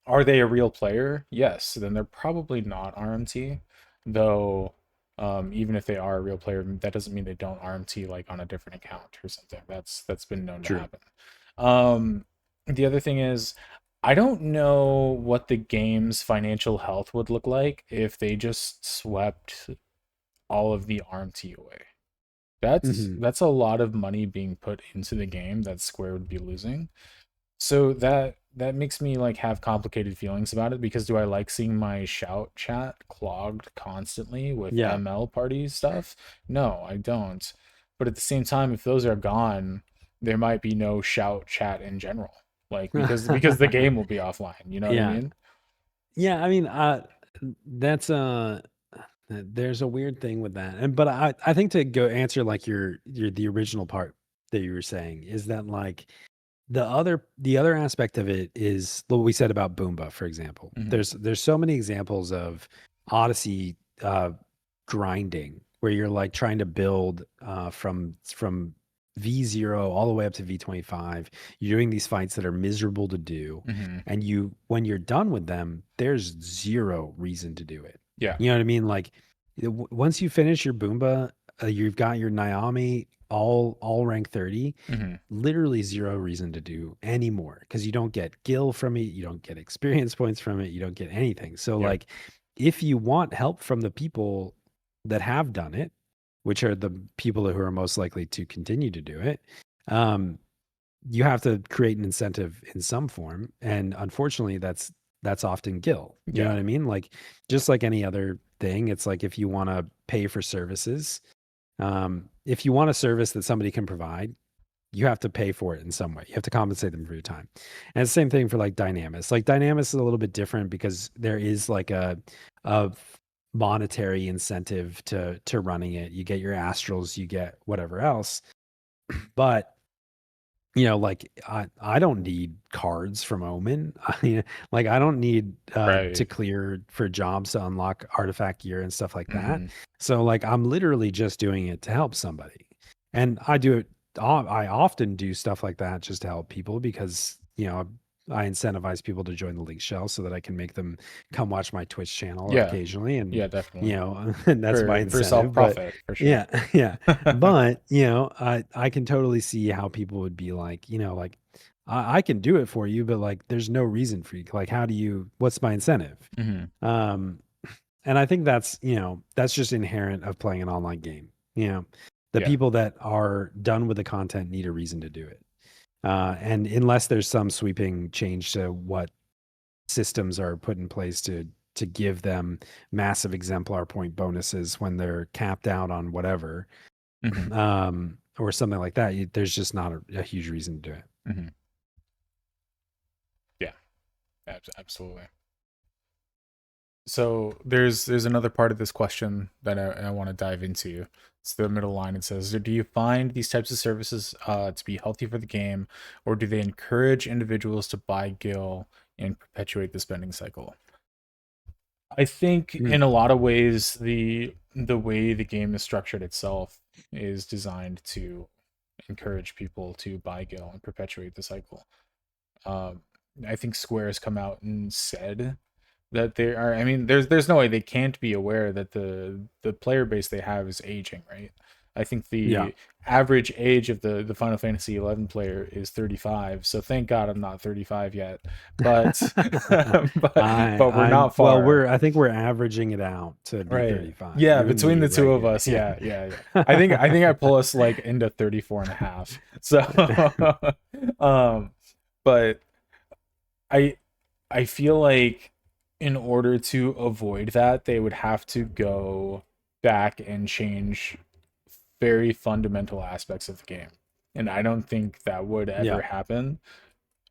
Are they a real player? Yes, then they're probably not RMT, though. Even if they are a real player, that doesn't mean they don't RMT like on a different account or something. That's been known to True. happen. The other thing is, I don't know what the game's financial health would look like if they just swept all of the RMT away. Hmm. That's a lot of money being put into the game that Square would be losing. So that makes me like have complicated feelings about it, because do I like seeing my shout chat clogged constantly with Yeah. ML party stuff? No, I don't. But at the same time, if those are gone, there might be no shout chat in general. Like because the game will be offline, you know what I Yeah. mean? Yeah. I mean, that's there's a weird thing with that, and but I think to go answer like your the original part that you were saying is that like the other aspect of it is what we said about Boomba, for example. Mhm. There's so many examples of Odyssey grinding where you're like trying to build from V0 all the way up to V25. You're doing these fights that are miserable to do, Mhm. and you when you're done with them, there's zero reason to do it. Yeah. You know what I mean? Like once you finish your Boomba, you've got your Naomi all rank 30, Mhm. literally zero reason to do any more because you don't get gil from it, you don't get experience points from it, you don't get anything. So Yep. like if you want help from the people that have done it, which are the people who are most likely to continue to do it, you have to create an incentive in some form, and unfortunately that's often gil. You know Yeah. what I mean? Like just like any other thing, it's like if you want to pay for services, if you want a service that somebody can provide, you have to pay for it in some way. You have to compensate them for your time. And it's the same thing for like Dynamis. Like Dynamis is a little bit different because there is like a monetary incentive to running it. You get your astrals, you get whatever else. But you know, like I don't need cards from Omen. I mean, like I don't need to Right. clear for jobs to unlock artifact gear and stuff like that. Mhm. So like I'm literally just doing it to help somebody. And I do it I often do stuff like that just to help people because, you know, I incentivize people to join the League Shell so that I can make them come watch my Twitch channel Yeah. occasionally. And, Yeah, you definitely. know, and that's my For self incentive. But profit, for sure. yeah, yeah. But, you know, I can totally see how people would be like, you know, like I can do it for you, but like there's no reason for you. Like, how do you, what's my incentive? Mhm. Um, and I think that's, you know, that's just inherent of playing an online game. You know, the Yeah. people that are done with the content need a reason to do it. And unless there's some sweeping change to what systems are put in place to give them massive exemplar point bonuses when they're capped out on whatever, Mhm. or something like that, there's just not a huge reason to do it. Mhm. Yeah. Absolutely. So there's another part of this question that I want to dive into. It's the middle line. It says, "Do you find these types of services to be healthy for the game, or do they encourage individuals to buy gil and perpetuate the spending cycle?" I think Mm. in a lot of ways, the way the game is structured itself is designed to encourage people to buy gil and perpetuate the cycle. Um, I think Square has come out and said that they are. I mean, there's no way they can't be aware that the player base they have is aging, right? I think Yeah. the average age of the Final Fantasy 11 player is 35. So thank God I'm not 35 yet. But but we're not Well, far. I think we're averaging it out to be Right. 35. Yeah, You and between me the two right of here. us. Yeah, yeah, yeah. I think I pull us like into 34 and a half. So but I I feel like in order to avoid that, they would have to go back and change very fundamental aspects of the game. And I don't think that would ever Yeah. happen,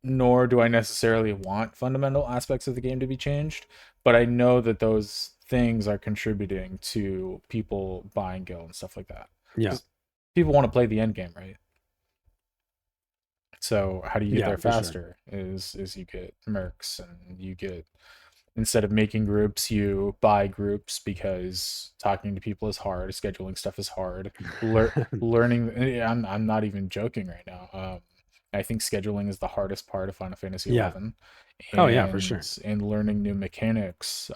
nor do I necessarily want fundamental aspects of the game to be changed, but I know that those things are contributing to people buying Gil and stuff like that. Yeah. 'Cause people want to play the end game, right? So how do you get Yeah, there for sure. faster? Is you get mercs, and you get, instead of making groups, you buy groups because talking to people is hard, scheduling stuff is hard. Learning, I'm not even joking right now. I think scheduling is the hardest part of Final Fantasy Yeah. 11, Oh yeah, for sure. and learning new mechanics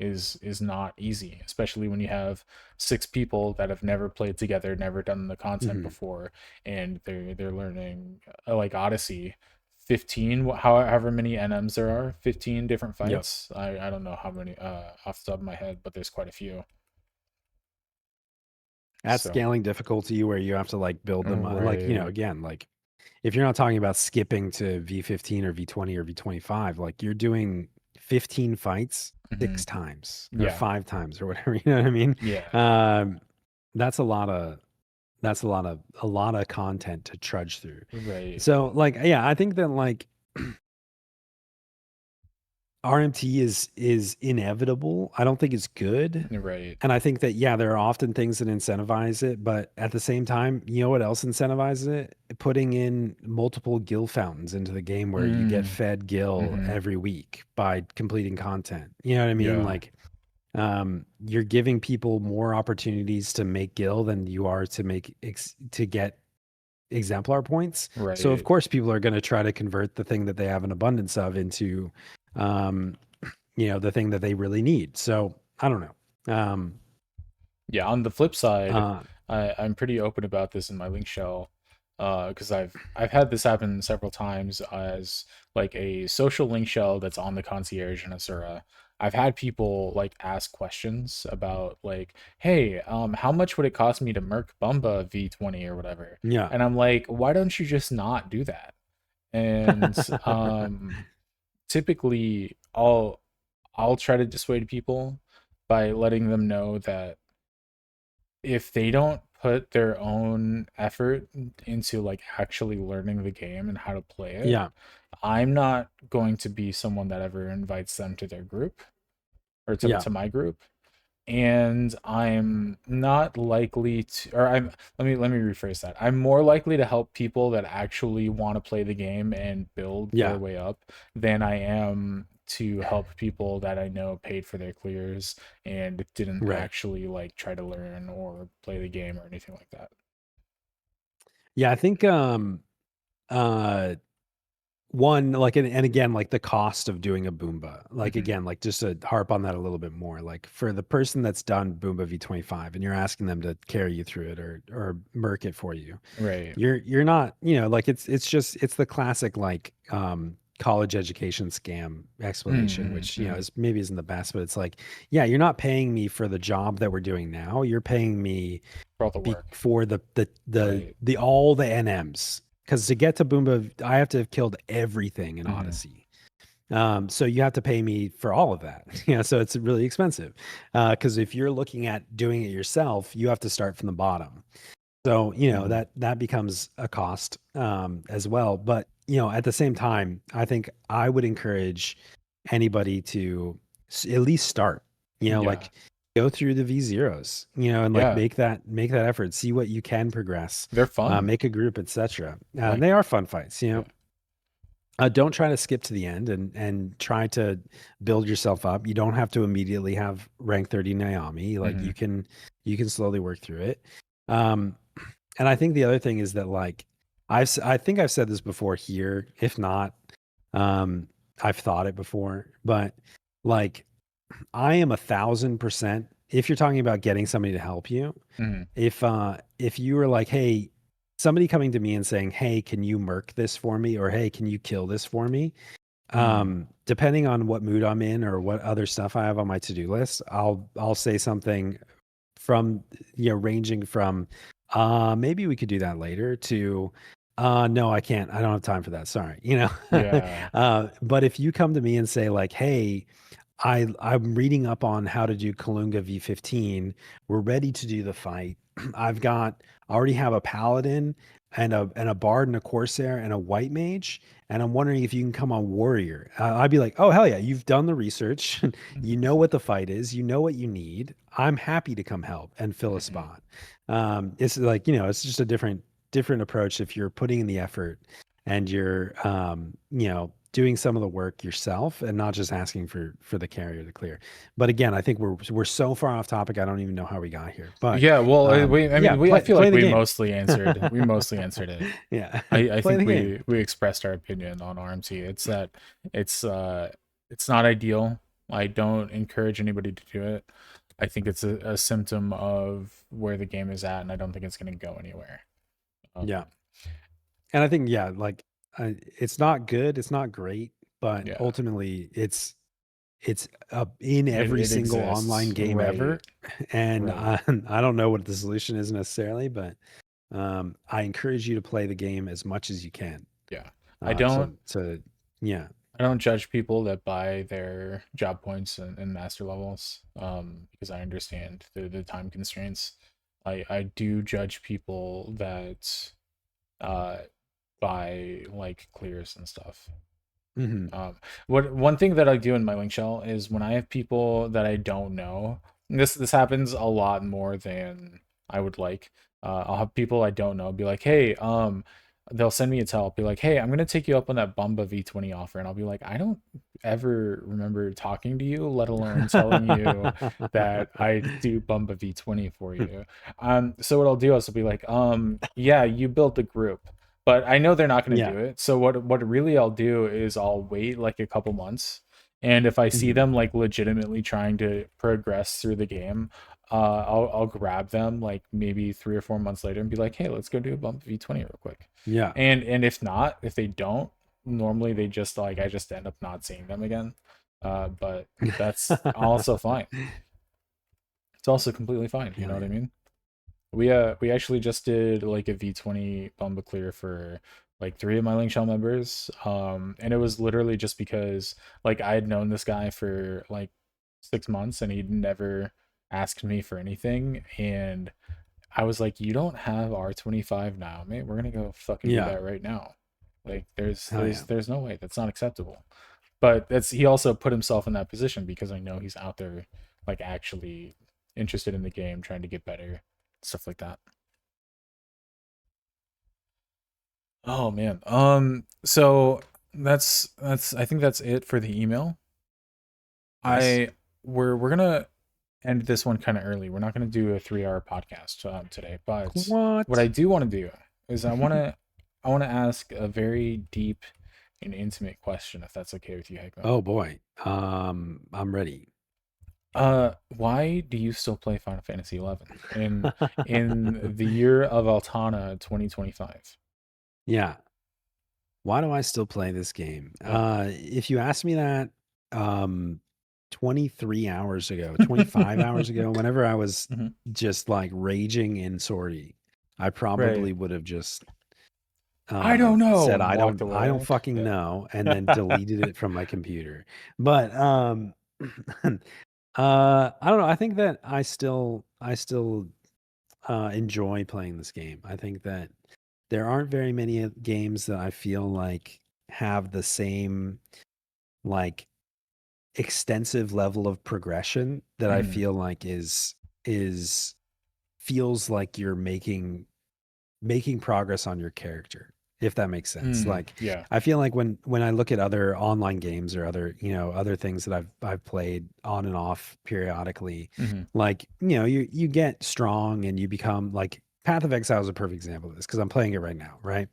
is not easy, especially when you have 6 people that have never played together, never done the content Mhm. before, and they're learning like Odyssey. 15, however many NMs there are, 15 different Yep. fights. I don't know how many off the top of my head, but there's quite a few. At So scaling difficulty where you have to like build them up. Like, right. again, like if you're not talking about skipping to V15 or V20 or V25, like you're doing 15 fights Mhm. 6 times or Yeah. 5 times or whatever, you know what I mean? Yeah. That's a lot of content to trudge through. Right. So like, yeah, I think that like RMT is inevitable. I don't think it's good. Right. And I think that, yeah, there are often things that incentivize it, but at the same time, you know what else incentivizes it? Putting in multiple Gil fountains into the game where you get fed Gil Mhm. every week by completing content. You know what I mean? Yeah. Like, you're giving people more opportunities to make Gil than you are to make to get exemplar points. So of Right. course, people are going to try to convert the thing that they have an abundance of into, um, the thing that they really need. So I don't know. Yeah, on the flip side, Uh, I'm pretty open about this in my link shell, because I've had this happen several times as like a social link shell that's on the concierge in Asura. I've had people like ask questions about like, hey, how much would it cost me to Merc Bumba V20 or whatever? yeah. And I'm like, why don't you just not do that? And typically I'll try to dissuade people by letting them know that if they don't put their own effort into like actually learning the game and how to play it, Yeah. I'm not going to be someone that ever invites them to their group or Yeah. to my group. And I'm not likely to, or I'm, let me rephrase that. I'm more likely to help people that actually want to play the game and build their Yeah. way up than I am to help people that I know paid for their clears and didn't Right. actually like try to learn or play the game or anything like that. Yeah. I think, one, like, and again, like the cost of doing a Boomba, like, Mhm. again, like just to harp on that a little bit more, like for the person that's done Boomba V25 and you're asking them to carry you through it or merc it for you, Right. you're not, like it's the classic, like, college education scam explanation, which, Mhm. is maybe isn't the best, but it's like, yeah, you're not paying me for the job that we're doing now. You're paying me For all the work. for Right. the all the NMs. Because to get to Boomba, I have to have killed everything in Mhm. Odyssey. So you have to pay me for all of that. So it's really expensive. Because if you're looking at doing it yourself, you have to start from the bottom. So Mhm. that becomes a cost, as well. But at the same time, I think I would encourage anybody to at least start. Yeah. Like go through the V0s. And like Yeah. make that effort. See what you can progress. They're fun. Make a group, etc. And Like, they are fun fights. yeah. Don't try to skip to the end and try to build yourself up. You don't have to immediately have rank 30 Naomi. Like Mhm. you can slowly work through it. Um, and I think the other thing is that like I think I've said this before here. If not, um, I've thought it before. But like I am 1,000%. If you're talking about getting somebody to help you, Mhm. if you were like, hey, somebody coming to me and saying, hey, can you murk this for me, or hey, can you kill this for me? Depending on what mood I'm in or what other stuff I have on my to-do list, I'll say something from, ranging from maybe we could do that later to no, I can't, I don't have time for that, sorry. Yeah. But if you come to me and say like, hey, I'm reading up on how to do Kalunga V15. We're ready to do the fight. I already have a paladin and a bard and a corsair and a white mage, and I'm wondering if you can come on warrior. I'd be like, oh hell yeah, you've done the research, you know what the fight is, you know what you need. I'm happy to come help and fill a Mhm. spot. It's like, it's just a different approach if you're putting in the effort and you're doing some of the work yourself and not just asking for the carrier to clear. But again, I think we're so far off topic, I don't even know how we got here. But Yeah, well, I yeah, mean, I feel play like the we game. mostly answered. We mostly answered it. Yeah. I Play think the game. we expressed our opinion on RMT. It's that it's not ideal. I don't encourage anybody to do it. I think it's a symptom of where the game is at, and I don't think it's going to go anywhere. Yeah. And I think, yeah, like it's not good, it's not great, but Yeah, ultimately it's in every it single online exists, game right? ever. And Right. I don't know what the solution is necessarily, but I encourage you to play the game as much as you can. Yeah, So yeah. I don't judge people that buy their job points and master levels, because I understand the time constraints. I do judge people that uh buy like clears and stuff. Hmm. What one thing that I do in my link shell is when I have people that I don't know, this happens a lot more than I would like. I'll have people I don't know be like, hey, they'll send me a tell, be like, hey, I'm gonna take you up on that Bumba V20 offer, and I'll be like, I don't ever remember talking to you, let alone telling you that I do Bumba V20 for you. So what I'll do is I'll be like, yeah, you built the group, but I know they're not going to Yeah. do it. So what really I'll do is I'll wait like a couple months, and if I see Mhm. them like legitimately trying to progress through the game, I'll grab them like maybe 3 or 4 months later and be like, hey, let's go do a bump V20 real quick. Yeah. And if not, if they don't, normally they just like I just end up not seeing them again. But that's also fine. It's also completely fine. You know Hell what I yeah. mean? We actually just did like a V20 Bumba clear for like 3 of my Link Shell members. And it was literally just because like I had known this guy for like 6 months and he'd never asked me for anything. And I was like, you don't have R25 now, mate. We're gonna go fucking do Yeah. that right now. Like Hell yeah. there's no way. That's not acceptable. But that's he also put himself in that position because I know he's out there like actually interested in the game, trying to get better, stuff like that. Oh man. So that's I think that's it for the email. Yes. I we're gonna end this one kind of early. We're not gonna do a 3 hour podcast today, but what I What? do want to do is I want to ask a very deep and intimate question, if that's okay with you, Heghmoh. Oh boy. I'm ready. Why do you still play Final Fantasy 11 in the year of Altana 2025? Yeah. Why do I still play this game? Yeah. If you asked me that um 23 hours ago, 25 hours ago, whenever I was Mhm. just like raging in Sorty, I Right. probably would have just I don't know said and walked I don't away. fucking Yeah. know and then deleted it from my computer. But I don't know. I think that I still enjoy playing this game. I think that there aren't very many games that I feel like have the same like extensive level of progression that I Mhm. feel like is feels like you're making progress on your character, if that makes sense. Like Yeah. I feel like when I look at other online games or other, other things that I've played on and off periodically, Mhm. like, you get strong and you become like Path of Exile is a perfect example of this because I'm playing it right now, right?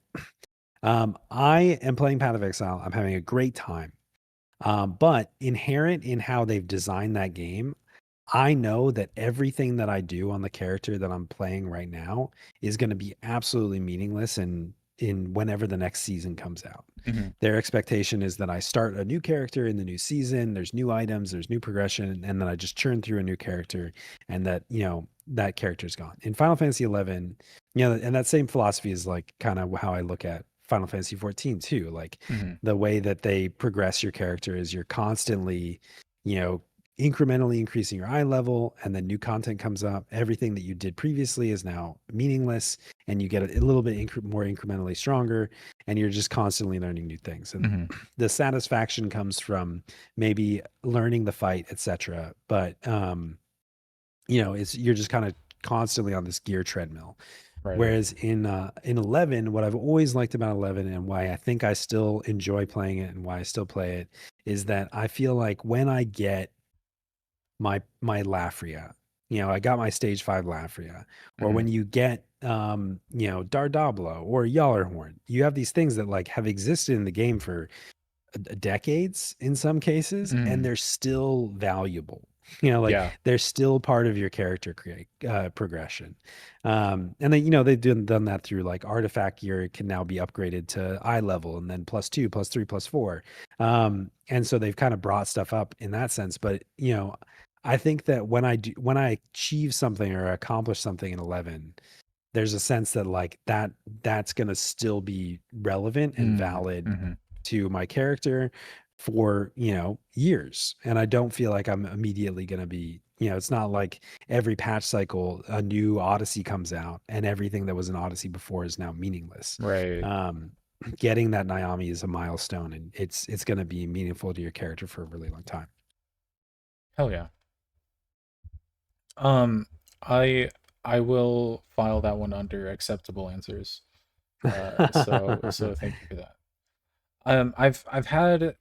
I am playing Path of Exile. I'm having a great time. But inherent in how they've designed that game, I know that everything that I do on the character that I'm playing right now is going to be absolutely meaningless in whenever the next season comes out. Mm-hmm. Their expectation is that I start a new character in the new season, there's new items, there's new progression, and then I just churn through a new character, and that, that character's gone. In Final Fantasy 11, and that same philosophy is like kind of how I look at Final Fantasy 14 too. Like Mm-hmm. the way that they progress your character is you're constantly, incrementally increasing your eye level, and then new content comes up. Everything that you did previously is now meaningless, and you get a little bit more incrementally stronger, and you're just constantly learning new things. And Mm-hmm. the satisfaction comes from maybe learning the fight, etc. But you're just kind of constantly on this gear treadmill. Right. Whereas in 11, what I've always liked about 11 and why I think I still enjoy playing it and why I still play it is that I feel like when I get my Lafria, I got my stage 5 Lafria, or Mm-hmm. when you get Dardablo or Yallarhorn, you have these things that like have existed in the game for decades in some cases, and they're still valuable. Yeah. They're still part of your character progression. And then, they've done that through like artifact gear can now be upgraded to eye level and then +2, +3, +4. And so they've kind of brought stuff up in that sense. But, I think that when I achieve something or accomplish something in 11, there's a sense that like that's going to still be relevant and valid Mm-hmm. to my character for years. And I don't feel like I'm immediately going to be, it's not like every patch cycle a new Odyssey comes out and everything that was an Odyssey before is now meaningless. Right. Getting that Naomi is a milestone, and it's going to be meaningful to your character for a really long time. Hell yeah. I will file that one under acceptable answers. So thank you for that. I've had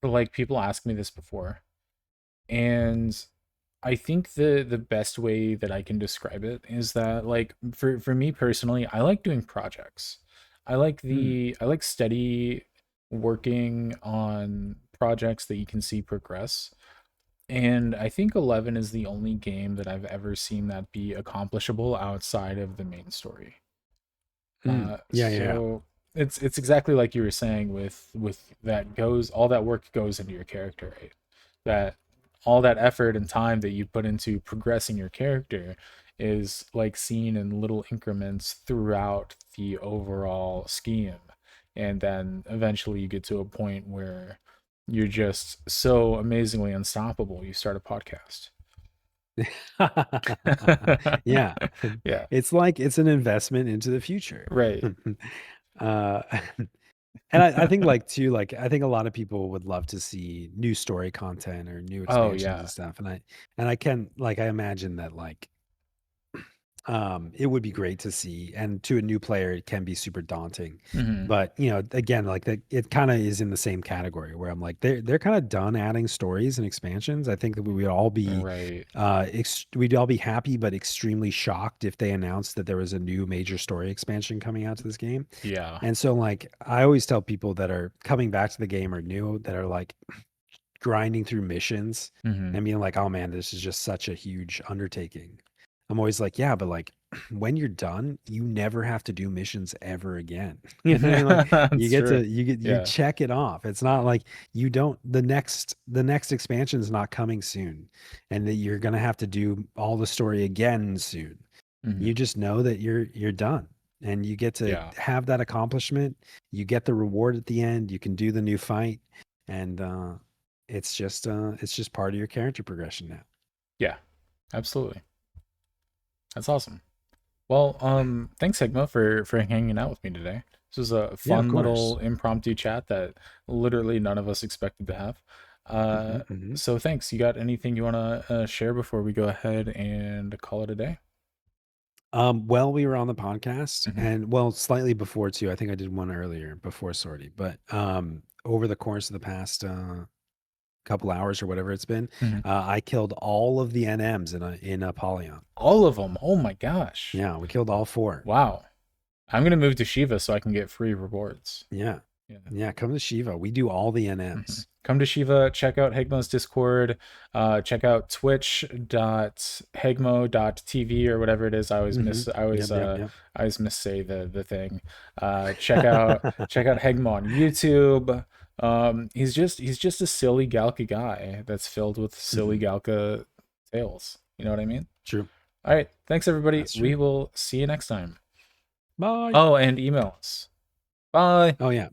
like people ask me this before, and I think the best way that I can describe it is that like for me personally, I like doing projects. I like I like steady working on projects that you can see progress. And I think 11 is the only game that I've ever seen that be accomplishable outside of the main story. Yeah. It's exactly like you were saying with that goes all that work goes into your character, right? That all that effort and time that you put into progressing your character is like seen in little increments throughout the overall scheme. And then eventually you get to a point where you're just so amazingly unstoppable, you start a podcast. Yeah. Yeah. It's like it's an investment into the future. Right. uh and I think like too, like I think a lot of people would love to see new story content or new Oh expansions yeah. and stuff. And I can like I imagine that like it would be great to see, and to a new player it can be super daunting. Mm-hmm. But again, like that it kind of is in the same category where I'm like they're kind of done adding stories and expansions. I think that we would all be Right. we'd all be happy but extremely shocked if they announced that there was a new major story expansion coming out to this game. Yeah. And so like I always tell people that are coming back to the game or new, that are like grinding through missions Mm-hmm. and being like, oh man, this is just such a huge undertaking. I'm always like, yeah, but like when you're done, you never have to do missions ever again. Like you get true. to you Yeah. check it off. It's not like you don't the next expansion is not coming soon, and that you're gonna have to do all the story again soon. Mm-hmm. You just know that you're done, and you get to Yeah. have that accomplishment. You get the reward at the end. You can do the new fight, and it's just part of your character progression now. Yeah. Absolutely. That's awesome. Well, thanks Heghmoh for hanging out with me today. This was a Yeah, of fun course. little impromptu chat that literally none of us expected to have. So thanks. You got anything you want to share before we go ahead and call it a day? Well, we were on the podcast, Mhm. and well, slightly before too. I think I did one earlier before Sorty, but over the course of the past couple hours or whatever it's been, Mhm. I killed all of the NMs in Apollyon. All of them. Oh my gosh. Yeah, we killed all 4. Wow. I'm gonna move to Shiva so I can get free rewards. Yeah. Yeah, come to Shiva. We do all the NMs. Come to Shiva, check out Heghmoh's Discord, check out twitch.heghmoh.tv or whatever it is. I always Yep. I always missay the thing. Check out Heghmoh on YouTube. He's just a silly Galka guy that's filled with silly Galka tales. You know what I mean? True. All right. Thanks everybody. That's true. We will see you next time. Bye. Oh, and email us. Bye. Oh yeah.